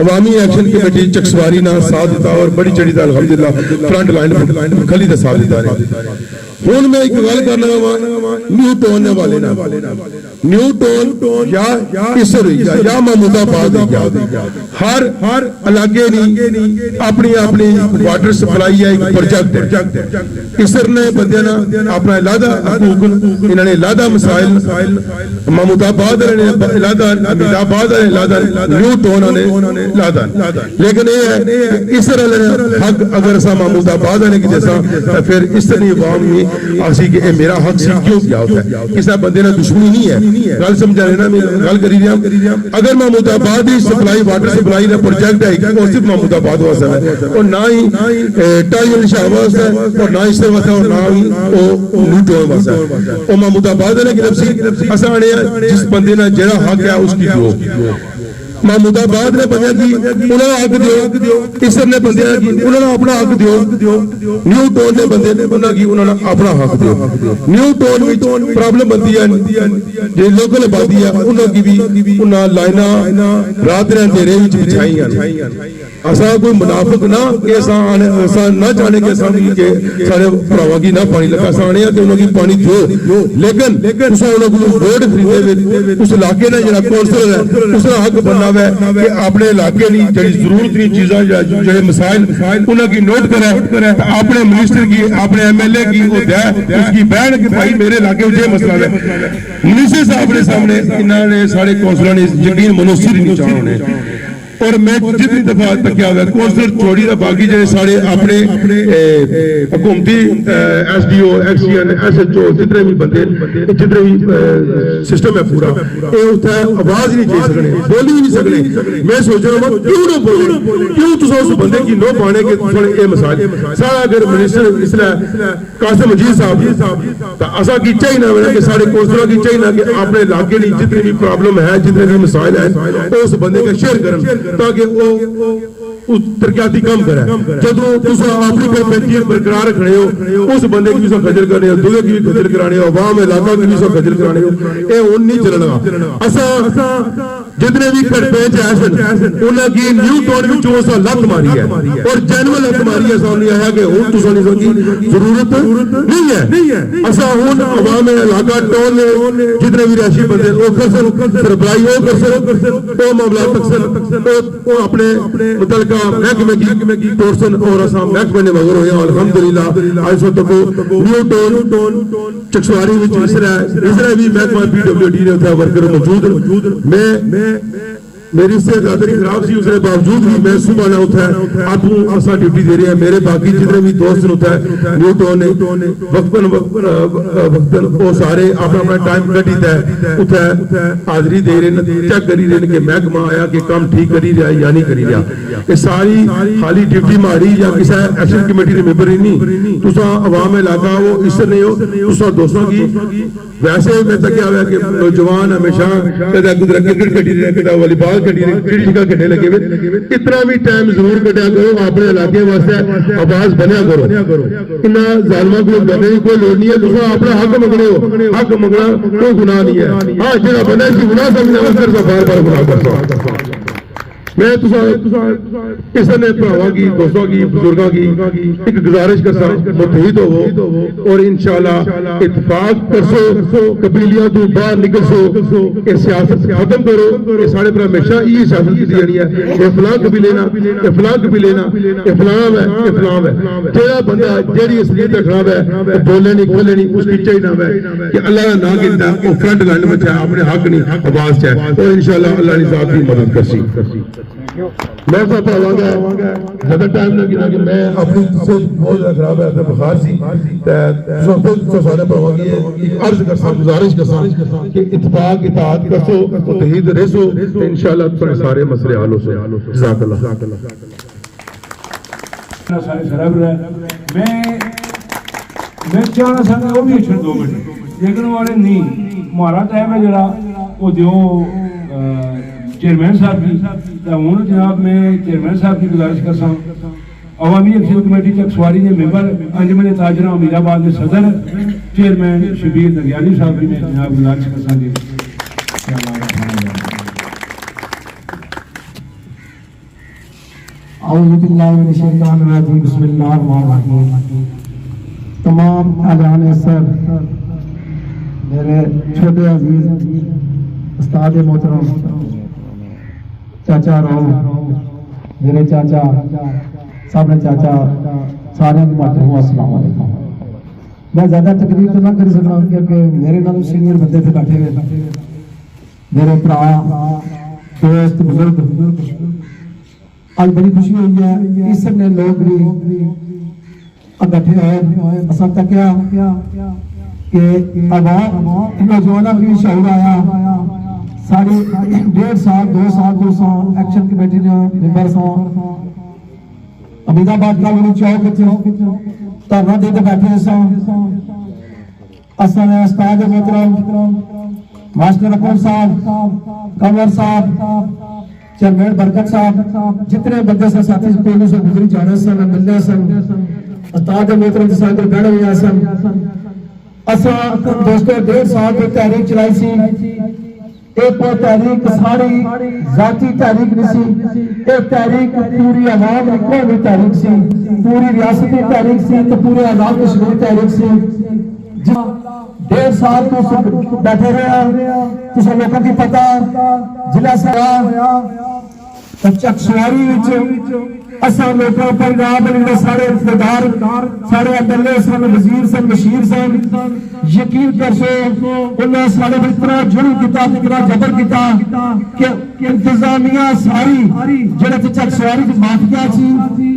عوامی ایکشن کمیٹی چکسواری نہ ساتھ دیتا اور بڑی چڑی تھا الحمدللہ فرنٹ لائن کھلی دا ساتھ دیتا رہے ہوں میں ایک گل کرنا نیو ٹون والے نیو ٹون یا اسر یا محمود آباد ہر علاقے نے اپنی اپنی واٹر سپلائی ہے ایک پروجیکٹ اسر نے بندے نا اپنا علیحدہ حقوق انہوں نے علیحدہ مسائل محمود آباد نے علیحدہ حمید آباد نے علیحدہ نیو ٹون نے علیحدہ لیکن یہ اسر حق اگر اسا محمود آباد نے کی جیسا پھر اسر نے عوام میں آسی کہ اے میرا حق سی کیوں کیا ہوتا ہے کسی بندے نے دشمنی نہیں ہے گل سمجھا رہے نا میں گل کری رہا اگر محمود آباد ہی سپلائی واٹر سپلائی کا پروجیکٹ ہے وہ صرف محمود آباد واسطہ ہے اور نہ ہی ٹائل شاہ واسطہ ہے اور نہ اس سے واسطہ اور نہ ہی وہ لوٹو واسطہ ہے اور محمود آباد نے کہ سی اسانے جس بندے نے جڑا حق ہے اس کی دو محمود آباد نے بندے کی انہوں نے حق دیو اسر نے بندے کی انہوں نے اپنا حق دیو نیو ٹون نے بندے نے بندہ کی انہوں نے اپنا حق دیو نیو ٹون میں پرابلم بندی ہے جو لوکل آبادی ہے انہوں کی بھی انہوں لائنہ رات رہن دے رہے وچ بچھائی ہیں ایسا کوئی منافق نہ کہ ایسا نہ چاہنے کہ سارے پراواں کی نہ پانی لگا سانے ہیں کہ انہوں کی پانی دیو لیکن اسا انہوں کو ووٹ خریدے اس علاقے نے جڑا کونسلر ہے اس کا حق بننا ہے کہ اپنے علاقے نہیں جڑی ضرورت نہیں چیزاں جڑے مسائل انہوں کی نوٹ کرے اپنے منسٹر کی اپنے MLA کی وہ دے اس کی بہن کہ بھائی میرے علاقے میں یہ مسئلہ ہے منسٹر صاحب نے سامنے انہوں نے سارے کونسلر نے یقین منوسر نہیں چاہوں نے اور میں جتنی دفعہ تک کیا ہوئے کونسلر چھوڑی دا باقی جائے سارے اپنے حکومتی SDO ایکسین SHO جتنے بھی بندے جتنے بھی سسٹم ہے پورا اے ہوتا ہے آواز نہیں چاہیے سکنے بولی نہیں سکنے میں سوچ رہا ہوں کیوں نہ بولے کیوں تو اس بندے کی نو پانے کے تھوڑے اے مسائل سارا اگر منسٹر اسلام قاسم مجید صاحب تا اسا کی چاہیے نہ کہ سارے کونسلر کی چاہیے نہ کہ اپنے علاقے نہیں جتنے بھی پرابلم ہے جتنے بھی مسائل ہیں اس بندے کا شیئر کرن تاکہ وہ اس ترقیاتی کام کرے جدو تصا اپنی کیفیت برقرار رکھنے ہو اس بندے کی بھی سو خجل کرنے ہو دوسرے کی بھی خجل کرانے ہو عوام علاقہ کی بھی سو خجل کرانے ہو اے ہن نہیں چلنا اسا جتنے بھی کٹ پیچ ایسن انہاں کی نیو ٹون وچ اسا لت ماری ہے اور جنرل لت ماری ہے سامنے آیا کہ ہن تساں نہیں سکی ضرورت نہیں ہے اسا ہن عوام علاقہ ٹون جتنے بھی راشی بندے او کرسن سربراہی او کرسن او معاملات تکسن او اپنے متعلقہ محکمے کی ٹورسن اور اسا محکمے نے مگر ہویا الحمدللہ آج سو تک نیو ٹون چکسواری وچ اسرا بھی محکمہ پی ڈبلیو ڈی نے اتھا ورکر موجود میں میری صحت آدری خراب سی اس کے باوجود بھی میں صبح نہ اٹھا ہے آپ اسا ڈیوٹی دے رہے ہیں میرے باقی جتنے بھی دوست نے اٹھا ہے نیو ٹون نے وقتاً وہ سارے اپنا ٹائم کٹی ہے اٹھا ہے حاضری دے رہے ہیں چیک کری رہے ہیں کہ محکمہ آیا کہ کام ٹھیک کری رہا یا نہیں کری رہا کہ ساری خالی ڈیوٹی ماری یا کسی ایکشن کمیٹی نے ممبر ہی نہیں تسا عوام علاقہ وہ اس سے نہیں ہو تسا دوستوں کی ویسے میں تک کیا ہوا کہ نوجوان ہمیشہ کہتا گزرا کرکٹ کھیلی رہے کہتا والی بال کھیلی رہے کھیلی جگہ کھیلنے لگے ہوئے اتنا بھی ٹائم ضرور کٹیا کرو اپنے علاقے واسطے آواز بنیا کرو انہاں ظالماں کو بننے کی کوئی لوڑ نہیں ہے تسا اپنا حق منگنے ہو حق منگنا کوئی گناہ نہیں ہے ہاں جڑا بندہ سی گناہ سمجھنا کر سا بار بار گناہ کرتا میں اس نے پراواں کی دوستوں کی بزرگاں کی ایک گزارش کرسا متحد ہو اور انشاءاللہ اتفاق کرسو قبیلیاں تو باہر نکل سو یہ سیاست ختم کرو یہ سارے پر ہمیشہ یہ سیاست کی جانی ہے یہ فلاں قبیلے نا یہ فلاں قبیلے نا یہ فلاں ہے یہ فلاں ہے جیڑا بندہ جیڑی اصلیت خراب ہے بولے نہیں کھولے نہیں اس کی چاہیے ہے کہ اللہ کا نام کہتا ہے وہ فرنٹ لائن میں چاہے اپنے حق نہیں آواز چاہے اور انشاءاللہ اللہ نے ذات کی مدد کرسی میں صاحب آواں گا زیادہ ٹائم نہ گنا کہ میں اپنی صحت بہت زیادہ خراب ہے بخار سی تو سارے پڑھوا گی ایک عرض کرسا گزارش کرسا کہ اتفاق اطاعت کرسو متحد رہسو انشاءاللہ تمہیں سارے مسئلے حل ہو سو جزاک اللہ سارے خراب رہا میں چاہنا سا وہ بھی چھڑ 2 منٹ لیکن والے نہیں ہمارا ٹائم ہے جڑا وہ دیو چیئرمین صاحب کی ہوں جناب میں چیئرمین صاحب کی گزارش کرتا ہوں عوامی ایکشن کمیٹی چکسواری کے ممبر انجمن تاجرہ امیر آباد کے صدر چیئرمین شبیر نگیانی صاحب کی میں جناب گزارش کرتا ہوں اعوذ باللہ من الشیطان الرجیم بسم اللہ الرحمن الرحیم تمام اعلان سر میرے چھوٹے عزیز استاد محترم چاچا راؤ میرے چاچا سامنے چاچا سارے محترم السلام علیکم میں زیادہ تقریر تو نہ کر سکتا کیونکہ میرے نام سینئر بندے تھے بیٹھے ہوئے میرے برا دوست بزرگ آج بڑی خوشی ہوئی ہے اس نے لوگ بھی بیٹھے ہوئے اساں تکیا کہ عوام نوجوانوں کی شعور آیا سارے 1.5 سال 2 سال 2 سال ایکشن کمیٹی نے ممبر سو امید آباد کا وہ چوک دھرنا دے کے بیٹھے سو اساں نے استاد محترم ماسٹر اکرم صاحب کنور صاحب چیئرمین برکت صاحب جتنے بندے سے ساتھی پہلے سے گزری جانے سن ملنے سن استاد محترم جسان پر بیٹھے ہوئے سن اساں دوستو 1.5 سال پہ تحریک چلائی سی ایک تحریک ساری ذاتی تحریک نہیں سی ایک تحریک پوری عوام قومی تحریک سی پوری ریاستی تحریک سی تو پورے عوام کشمیر تحریک سی 1.5 سال تو بیٹھے رہے تو سب لوگوں کی پتہ ضلع سرا چکسواری اساں لوگوں پر نام بننے سارے اقتدار سارے اندرلے سن وزیر سن بشیر سن یقین کر سو انہاں سارے اتنا جڑی کیتا اتنا جبر کیتا کہ انتظامیہ ساری جڑے چکسواری کی مافیا سی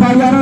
FIR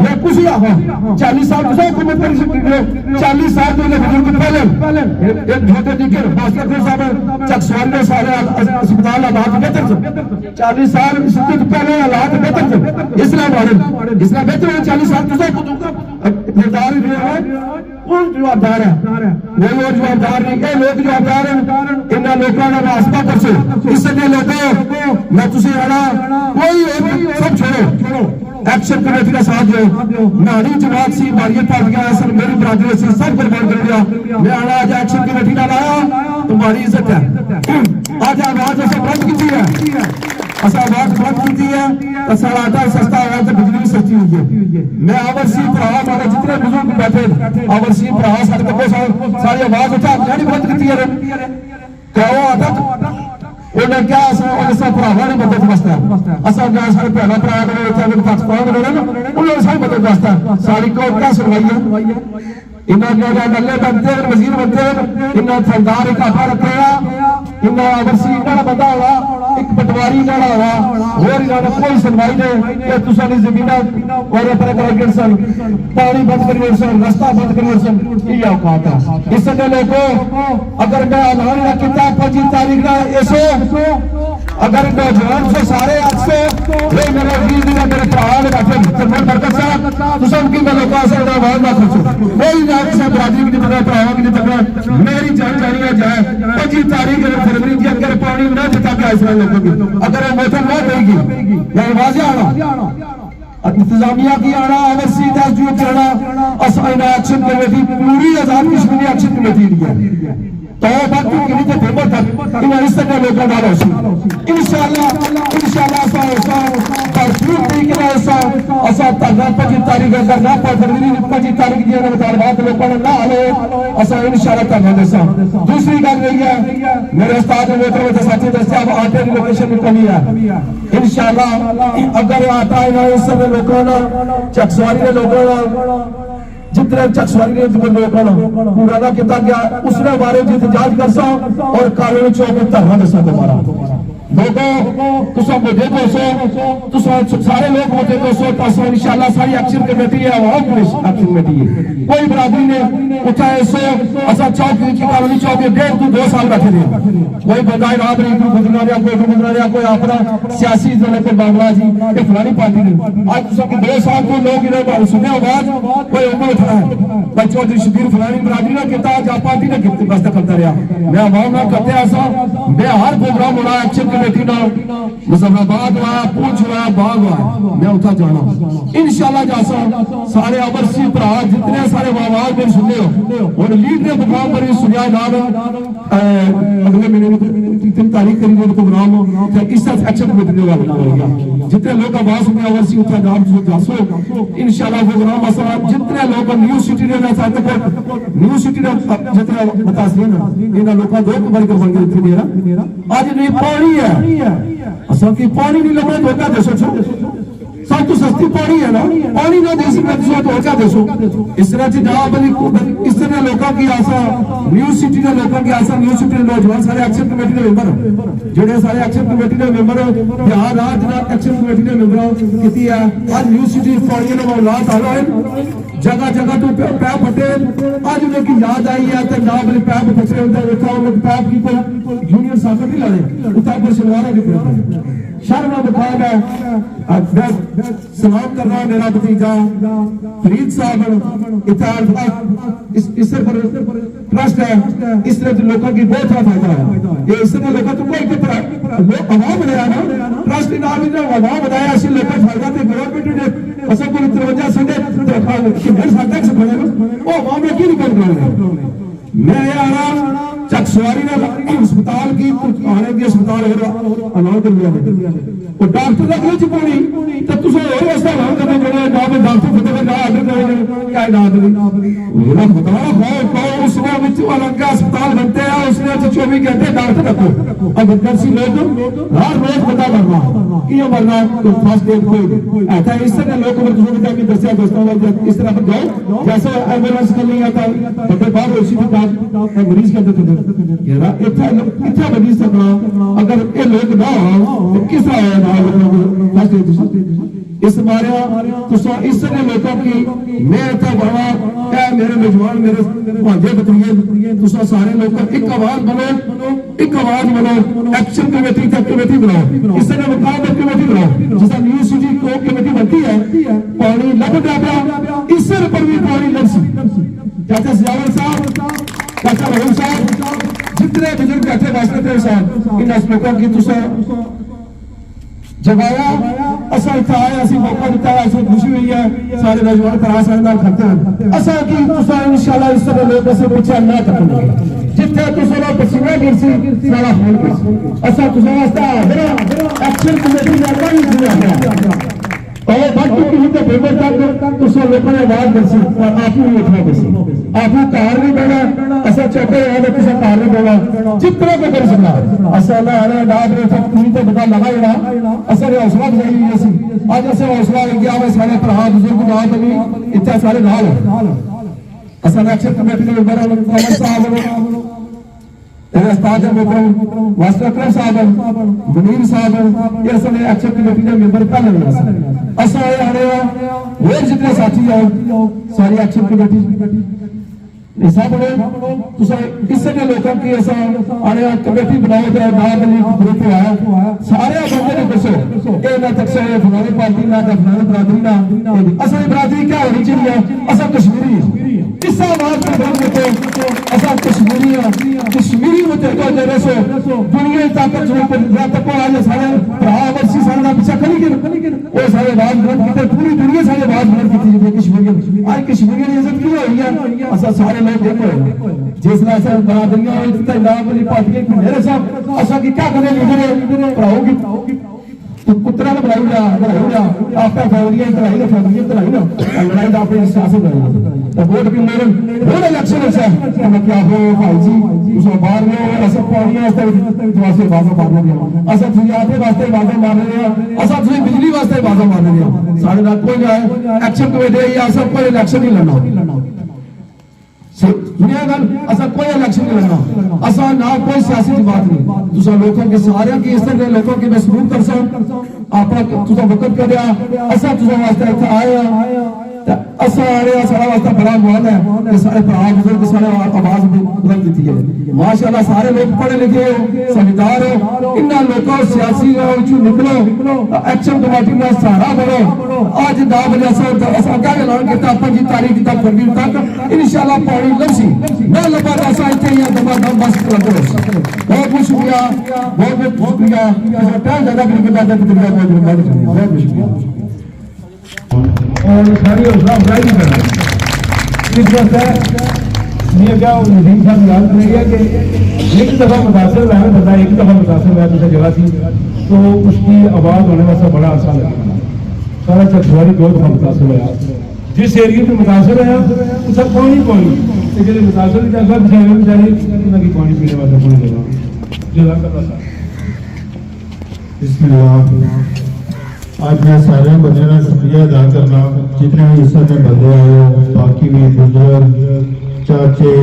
میں کچھ ہی آہا 40 سال تو حکومت کر سکتے ہو 40 سال تو بزرگ پہلے ایک دھوتے دیکھے باسکر صاحب چکسوال میں سارے اسپتال حالات بہتر تھے 40 سال اس سے پہلے حالات بہتر تھے اسلام بہتر ہے 40 سال تو اقتدار ہی رہا ہے کون جوابدار ہے وہ جوابدار نہیں یہ لوگ جوابدار ہیں انہاں لوگوں کا واسطہ کرسو اس نے لوگوں میں تسی آنا کوئی سب چھوڑو ایکشن کمیٹی کا ساتھ دو مہاری جماعت سی ماریت پارٹیاں اصل میری برادری سے سب قربان کر دیا میں آنا آج ایکشن کمیٹی کا لایا تمہاری عزت ہے آج آواز ایسا بند کی ہے ایسا آواز بند کی ہے ایسا آٹا سستا آواز ہے بجلی سستی ہوئی ہے میں آورسی پرہا ہمارے جتنے بزرگ بیٹھے آورسی پرہا ساری آواز اٹھا نہیں بند کی ہے کہو آٹا انہیں کیا ایسا پراہا نے مدد بستا ہے ایسا جہاں سارے پہلا پراہ کرنے ہوتے ہیں پاکستان میں رہنا انہوں نے ساری مدد بستا ہے ساری کو کیا سنوائی ہے انہوں نے نلے بنتے ہیں وزیر بنتے ہیں انہوں نے سردار ایک آٹھا رکھے گا انہوں نے آورسی انہوں بندہ ہوا ایک پٹواری انہوں ہوا اور انہوں نے کوئی سنوائی نہیں کہ تسانی زمینہ اور اپنے کرکٹ سن پانی بند کرنے سن رستہ بند کرنے سن یہ اوقات ہے اس سے لوگوں اگر میں اعلان نہ کیتا 25 تاریخ نہ ایسو اگر نوجوان سے سارے آج سے یہ میرے عزیز نے میرے پرہا نے بیٹھے سرمن برکت صاحب تسان کی میں لوگوں سے آواز نہ کرسو کوئی نہ سے برادری کی نہیں پرہا کی نہیں میری جانکاریاں جائے 25 تاریخ فروری کی اگر پانی نہ دیتا کہ ایسا لوگوں کی اگر وہ موٹر نہ دے گی میں واضح آنا انتظامیہ کی آنا اورسی تحجیب کرنا اسائنہ ایکشن کمیٹی پوری آزاد کشمیری ایکشن کمیٹی دیا تو باقی کنی تے پیمبر تک انہیں اس طرح لوگوں ڈالا ہوسی انشاءاللہ ایسا پرسیوٹ نہیں کرا ایسا ترنا 25 تاریخ اگر نہ پر فروری 25 تاریخ دیا نہ مطالبات لوگوں نے نہ آلے ایسا انشاءاللہ ترنا دیسا دوسری گل رہی ہے میرے استاد موٹر میں ساتھی دستیاب آٹے کی لوکیشن میں کمی ہے انشاءاللہ اگر آتا ہے اس سے لوگوں نے چکسواری نے لوگوں نے جتنے چکسواری نے لوگوں پورا نہ کیتا گیا اس نے بارے جو احتجاج کرسا اور قانونی چوک میں ترہا دسا دوبارہ لوگوں تسا مجھے دوستو تسا سارے لوگ ہوتے دوستو تاسا انشاءاللہ ساری ایکشن کمیٹی ہے عوام پولیس ایکشن کمیٹی ہے کوئی برادری نے اٹھائے سو ایسا چوک کی قانونی چوک میں 1.5 2 سال بیٹھے دیا کوئی بندہ رات نہیں کوئی گزرا رہا کوئی گزرا رہا کوئی اپنا سیاسی ضلع پر معاملہ جی کہ فلانی پارٹی نے آج تسا کہ 2 سال کو لوگ انہیں سنے آواز کوئی عمر اٹھا ہے بچوں دی شبیر فلانی برادری نے کہتا جا پارٹی نے کہتے بس کرتا رہا میں عوام نہ کرتے ایسا میں ہر پروگرام ہونا ایکشن کمیٹی نہ مظفر آباد ہوا پونچھ ہوا باغ ہوا میں اتھا جانا انشاءاللہ جاسا سارے اورسی پرہا جتنے سارے آواز میں سنے ہو اور لیڈ نے پروگرام پر سنیا نام اگلے مہینے میں 3 تاریخ کری وہ پروگرام اس طرح ایکشن کمیٹی نے والا جتنے لوگ آواز میں اورسی اتھا نام جاسو انشاءاللہ پروگرام اصلا جتنے لوگ نیو سٹی نے نیو سٹی نے جتنے متاثرین انہاں لوگوں دو کمر کر بن گئی تھی آج نہیں پانی ہے اصل کی پانی نہیں لگا دھوکہ دے سو سب تو سستی پانی ہے نا پانی نہ دے سکتے تو دھوکہ دے سو اس طرح سے جواب اس طرح لوگوں کی آسا نیو سٹی نے لوگوں کی آسا نیو سٹی نے نوجوان سارے ایکشن کمیٹی کے ممبر جڑے سارے ایکشن کمیٹی کے ممبر بہار راج ایکشن کمیٹی کے ممبر کیتی ہے آج نیو سٹی پانی نے معاملات آ رہے ہیں جگہ جگہ تو پیپ پھٹے آج انہیں کی یاد آئی ہے تو نام نے پیپ پھٹے ہوتا ہے دیکھا انہیں پیپ کی کوئی یونین ساکر نہیں لڑے اتار پر شلوارہ کی طرف شرم بخار ہے سلام کر رہا ہے میرا بھتیجا فرید صاحب اتحاد اس پر ٹرسٹ ہے اس طرح تو لوگوں کی بہت فائدہ ہے یہ اس طرح لوگوں تو کوئی لوگ عوام بنایا نا ٹرسٹ نام نے عوام بنایا اسی لوگوں فائدہ تھے گورنمنٹ نے اصل کو 53 سنڈے کہ میرے ساتھ ایک سے کھڑے وہ عوام نے کی نہیں کر رہے میں یہ آرام چکسواری نے اسپتال کی آنے کی اسپتال اعلان کر لیا وہ ڈاکٹر رکھ لے چپونی تو تسے اور واسطہ اعلان کرنے جڑے جاب ڈاکٹر فتح نہ آرڈر کرے کیا علاج نہیں میرا خدا کو اس نے وچ الگ اسپتال بنتے ہیں اس نے 24 گھنٹے ڈاکٹر رکھو اب درسی لوگ ہر روز پتہ کرنا کہ مرنا فرسٹ ایڈ کوئی ایسا اس طرح لوگ کو تو کہ دسیا دوستوں اس طرح پر جاؤ جیسے ایمبولینس کر نہیں آتا بڑے باہر اسی کی مریض کے اندر یار اتنا بڑی سکنا اگر یہ لوگ نہ ہو کس طرح اس بارے اس طرح لوگوں کی میں اتنا بڑا میرے میزبان میرے بھانجے بتریے تصا سارے لوگ ایک آواز بنو ایکشن کمیٹی بناؤ اس طرح مقام کمیٹی بناؤ جیسا نیوز سٹی کو کمیٹی بنتی ہے پانی لگ گیا اس پر بھی پانی لگ سی چاچا سیاور صاحب چاچا رحیم صاحب جتنے بزرگ بیٹھے واسطے صاحب ان لوگوں کی تصا جگایا اصل اتنا آیا اسی موقع دیتا ہے اسی خوشی ہوئی ہے سارے نوجوان طرح سے اندر کھڑتے ہیں اصل کی تصا انشاءاللہ اس طرح لوگ سے پیچھے نہ تکن گے جتنے تصا لوگ پسینے گر سی سارا خون گر سی اصل تصا واسطہ ایکشن کمیٹی نے اپنا ہی دیا ہے اور باقی کی ہوتے پیپر تک تصا لوگوں نے آواز گر سی اور آپ ہی اٹھنا گر سی آپ ہی کار نہیں بیڑا اصل چکے ہیں تصا کار نہیں بیڑا جتنے کو کر سکنا اصل اللہ علیہ ڈاک رہے تھا تمہیں تو بتا لگا ہی رہا اصل حوصلہ افزائی ہوئی سی آج ایسے حوصلہ لگ گیا میں سارے پڑھا بزرگ نہ بھی اتنے سارے نال اصل ایکشن کمیٹی کے ممبر محمد صاحب استاد محترم واسطہ اکرم صاحب منیر صاحب یہ اصل ایکشن کمیٹی کے ممبر پہلے نہیں اصل وہ جتنے ساتھی ہیں ساری ایکشن کمیٹی حساب نے اس سے لوگوں کی ایسا آنے کمیٹی بناؤ جائے بعد میں گروپ آیا سارے بندے نے دسو اے نہ تک سے فلانی پارٹی نہ فلانی برادری نہ اصل برادری کیا ہونی چاہیے اصل کشمیری اس آواز پر بند دیتے اصل کشمیری کشمیری ہوتے تو جیسے دنیا طاقت جو تک کو آج سارے برا ورسی سارے پیچھا کھلی گئے وہ سارے آواز بلند کیتے پوری دنیا سارے آواز بلند کی کشمیری آج کشمیری عزت کیوں ہوئی ہے اصل سارے جس طرح سے برادریاں نام والی پارٹی میرے صاحب اصل کی کیا کرے لیڈر پڑھاؤ گی پترا نے بنائی جا آپ کا فیملی لڑائی نا لڑائی اپنی سیاست تو ووٹ بھی میرے ووٹ الیکشن ہے کیا ہو بھائی جی اس باہر میں اصل پاڑیاں واسطے بازو مارنے دیا اصل تجارت واسطے بازو مارنے دیا اصل بجلی واسطے بازو مارنے دیا سارے نال کوئی ایکشن کمیٹی یا اصل کوئی الیکشن نہیں لڑنا دنیا گل اصل کوئی الیکشن نہیں لڑنا اصل نہ کوئی سیاسی بات نہیں تسا لوگوں کے سارے کی اس طرح لوگوں کے میں سلوک کر سکوں اپنا تسا وقت کر دیا اصل تسا واسطے آیا اصل آیا سارا واسطہ بڑا مواد ہے کہ سارے بڑا بزرگ سارے آواز بلند دیتی ہے ماشاءاللہ سارے لوگ پڑھے لکھے ہو سمجھدار ہو ان لوگوں سیاسی نکلو ایکشن کمیٹی میں سہارا بنو آج 10 بجے اصل کیا اعلان کیا 5 تاریخ کی فروری تک انشاءاللہ پانی لبسی نہ لبا تو اصل اتنے ہی دما دم بس کرو بہت بہت شکریہ بہت شکریہ ٹائم زیادہ بھی نہیں کرتا بہت شکریہ اور ساری حوصلہ افزائی بھی کرنا اس وقت یہ کیا ندیم صاحب یاد کریں گے کہ ایک دفعہ متاثر ہوا ہے بتا ایک دفعہ متاثر ہوا دوسری جگہ تھی تو اس کی آواز ہونے واسطے بڑا عرصہ لگا سارا چکسواری 2 دفعہ متاثر ہوا جس ایریے پہ متاثر ہوا وہ سب پانی جی متاثر بیچارے ان کی پانی پینے واسطے پانی لگا جزاک اللہ صاحب بسم اللہ آج میں سارے بندے کا شکریہ ادا کرنا جتنے بھی اس میں بندے آئے ہو باقی بھی بزرگ چاچے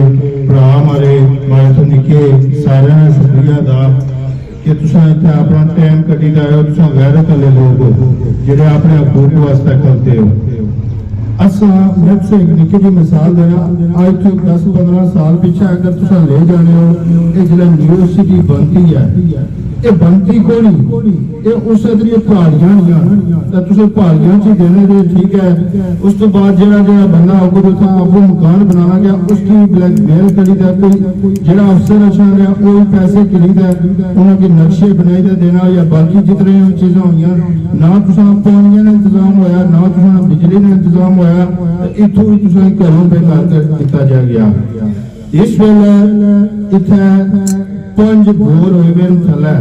برا ہمارے تو نکے سارے کا شکریہ ادا کہ تساں اتنے اپنا ٹائم کٹی آئے ہو تساں غیرت والے لوگ ہو جڑے اپنے حقوق واسطے کرتے ہو میں سے ایک نکی جی مثال دینا آج تو 10-15 سال پیچھے اگر تساں لے جانے ہو یہ جڑا یونیورسٹی بنتی ہے یہ بنتی کو نہیں یہ اس ادھر پہاڑیاں نہیں تصے پہاڑیاں چ دینے دے ٹھیک ہے اس تو بعد جڑا بندہ ہوگا تو آپ کو مکان بنانا گیا اس کی بلیک میل کری دا کوئی جڑا افسر اچھا گیا وہ پیسے کری دا انہوں کے نقشے بنائی دے دینا یا باقی جتنے چیزیں ہوئی نہ تساں پانی کا انتظام ہویا نہ تساں بجلی کا انتظام ہویا اتوں ہی تساں گھروں پہ کر دیتا جا گیا اس ویلے اتنے 5 بور ہوئے گئے تھلے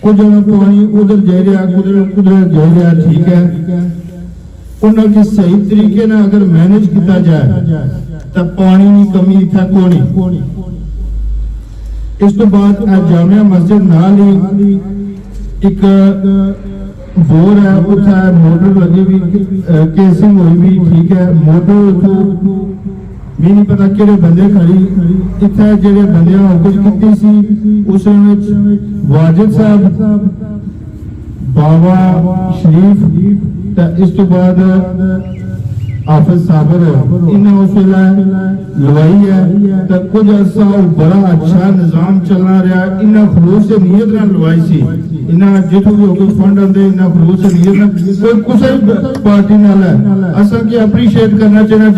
کچھ پانی ادھر جا رہا ادھر جا رہا ٹھیک ہے انہوں کی صحیح طریقے نہ اگر مینج کیتا جائے تو پانی کی کمی اتنا کونی اس تو بعد جامعہ مسجد نال ہی ایک بور ہے اتنا موٹر لگی بھی کیسنگ ہوئی بھی ٹھیک ہے موٹر ਵੀ ਨਹੀਂ ਪਤਾ ਕਿਹੜੇ ਬੰਦੇ ਖੜੀ ਇੱਥੇ ਜਿਹੜੇ ਬੰਦਿਆਂ ਨੇ ਕੁਝ ਕੀਤੀ ਸੀ ਉਸ ਵਿੱਚ ਵਾਜਿਦ ਸਾਹਿਬ ਬਾਵਾ ਸ਼ਰੀਫ ਤੇ ਇਸ ਤੋਂ ਬਾਅਦ ਹਾਫਿਜ਼ ਸਾਬਰ ਇਹਨਾਂ ਉਸ ਵੇਲੇ ਲਵਾਈ ਹੈ ਤਾਂ ਕੁਝ ਅਰਸਾ ਬੜਾ ਅੱਛਾ ਨਿਜ਼ਾਮ ਚੱਲਣਾ ਰਿਹਾ ਇਹਨਾਂ ਖਲੂਸ ਤੇ ਨੀਅਤ ਨਾਲ ਲਵਾਈ ਸੀ ਇਹਨਾਂ ਜਿੱਥੋਂ ਵੀ ਹੋ ਕੇ ਫੰਡ ਆਉਂਦੇ ਇਹਨਾਂ ਖਲੂਸ ਤੇ ਨੀਅਤ ਨਾਲ ਕੋਈ ਕਿਸੇ ਪਾਰਟੀ ਨਾਲ ਹੈ ਅਸਾਂ ਕੀ ਅਪਰੀਸ਼ੀਏਟ ਕਰਨਾ ਚਾਹੀਦਾ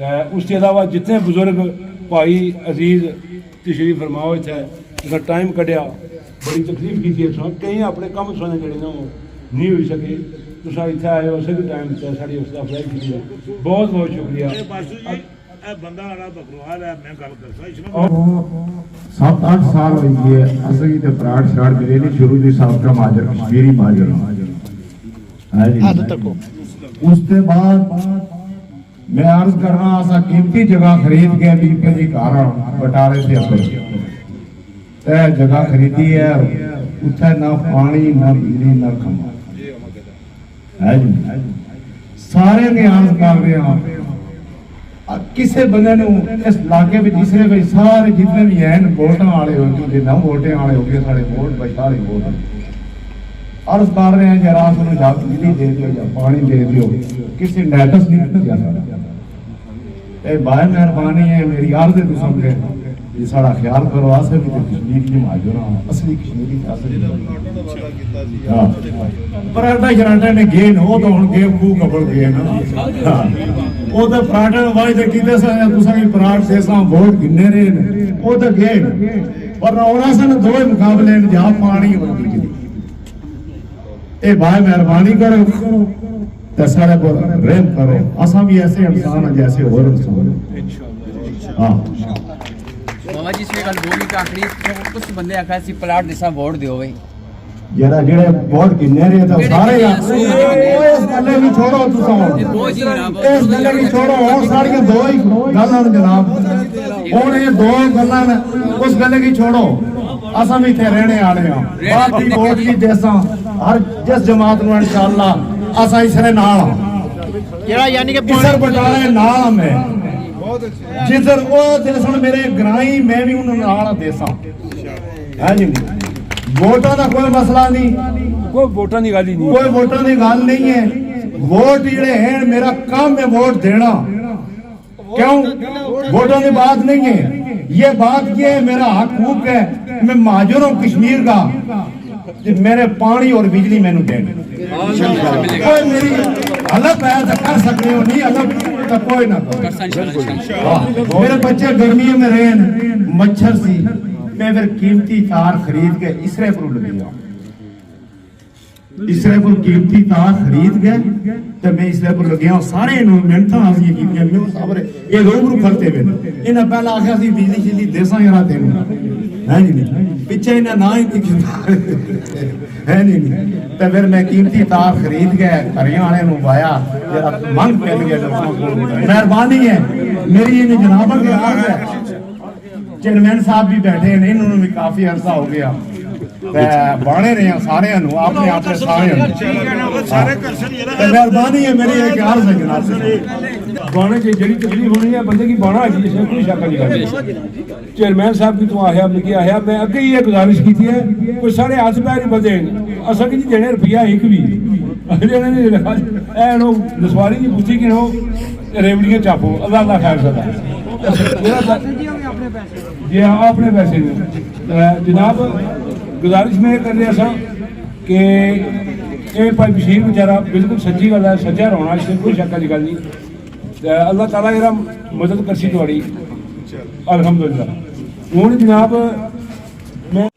اس کے علاوہ جتنے بزرگ بھائی عزیز تشریف فرماؤ اتنے ٹائم کڈیا بڑی تکلیف کی تھی کئی اپنے کام سونے جڑے نا وہ نہیں ہوئی سکے تو اتنے آئے ہو اسی ٹائم ساری اس کا فلائی کی بہت بہت شکریہ. 7-8 سال ہوئی ہے اسی تے پراٹ شراٹ ملے نہیں شروع دی صاحب کا ماجر کشمیری ماجر اس کے بعد میں عرض کر رہا ایسا قیمتی جگہ خرید کے بھی کہیں کارا بٹارے سے اپنے تے جگہ خریدی ہے اتھے نہ پانی نہ بجلی نہ کھما سارے کے عرض کر رہے ہیں کسے بندے نے اس علاقے میں تیسرے بھائی سارے جتنے بھی ہیں ووٹاں والے ہوتے ہیں نہ ووٹیں والے ہو گئے سارے ووٹ بچارے ووٹ عرض کر رہے ہیں کہ رات میں جا بجلی دے دیو یا پانی دے دیو کسی نیٹس نہیں جاتا اے بھائی مہربانی ہے میری عرض ہے تو سمجھے یہ سارا خیال کرو آسے بھی کشمیر کی مہاجر ہوں اصلی کشمیری اصلی پراٹھا شراٹھا نے گئے ہو تو ہوں گئے خوب کپڑ گئے نا وہ تو پراٹھا وائی تو کیتے سا یا تو ساں پراٹھ سے ساں ووٹ گھنے رہے وہ تو گئے پر رونا سن دوئے مقابلے جہاں پانی ہو بجلی اے بھائی مہربانی کرو تے سارے پر رحم کرو اساں بھی ایسے انسان ہیں جیسے اور انسان ہاں بابا جی اس میں کل بولی کا آخری کچھ بندے آکھا سی پلاٹ دیسا ووٹ دیو بھائی جڑا جڑے ووٹ گنے رہے تو سارے اس گلے بھی چھوڑو تساں اس گلے بھی چھوڑو اور ساری دو ہی گلاں جناب ہن یہ دو گلاں اس گلے کی چھوڑو اساں بھی تے رہنے والے ہاں باقی ووٹ کی دیساں ہر جس جماعت نو انشاءاللہ اساں اس نے نال کیڑا یعنی کہ کسر بٹارے نال میں جدھر وہ جسن میرے گرائی میں بھی انہوں نال دیساں ہے جی ووٹاں دا کوئی مسئلہ نہیں کوئی ووٹاں دی گل ہی نہیں کوئی ووٹاں دی گل نہیں ہے ووٹ جڑے ہیں میرا کام ہے ووٹ دینا کیوں ووٹوں کی بات نہیں ہے یہ بات یہ ہے میرا حقوق ہے میں مہاجر ہوں کشمیر کا میرے پانی اور بجلی میں نے دینا کوئی میری حلف ہے تو کر سکتے ہو نہیں حلف تو کوئی نہ میرے بچے گرمیوں میں رہے مچھر سی میں پھر قیمتی تار خرید کے اسرے پر لگی ہوں اسرے پر قیمتی تار خرید گئے تو میں اسرے پر لگیا ہوں سارے انہوں محنتاں حاصل کی میں صبر یہ روبرو کرتے ہوئے انہیں پہلا آخر سی بجلی شجلی دیساں یرا دینا ہے نہیں پیچھے انہیں نہ ہی دکھتا ہے نہیں تو پھر میں قیمتی تار خرید گئے کریاں والے نو وایا جرا منگ پہ گیا مہربانی ہے میری یہ جناب کے آگ ہے چیئرمین صاحب بھی بیٹھے ہیں انہوں نے بھی کافی عرصہ ہو گیا بانے رہے ہیں سارے انہوں اپنے آپ سے سارے انہوں مہربانی ہے میری ایک عرض ہے جناب سے بانے سے جڑی تکلیف ہونی ہے بندے کی بانا ہے جس میں کوئی شک نہیں کرتے چیئرمین صاحب کی تو آیا میں اگے یہ گزارش کی تھی ہے کوئی سارے ہاتھ پیر ہی بندے اصل کی دینے روپیہ ایک بھی نسواری کی پوچھی کہ ہو ریوڑیاں چاپو اللہ اللہ خیر سدا جی ہاں اپنے پیسے جناب گزارش میں کر رہے سا کہ یہ بھائی بشیر بیچارہ بالکل سچی گل ہے سچا رونا اس میں کوئی شک کی گل نہیں اللہ تعالیٰ جرا مدد کرسی تھوڑی الحمدللہ ہوں جناب میں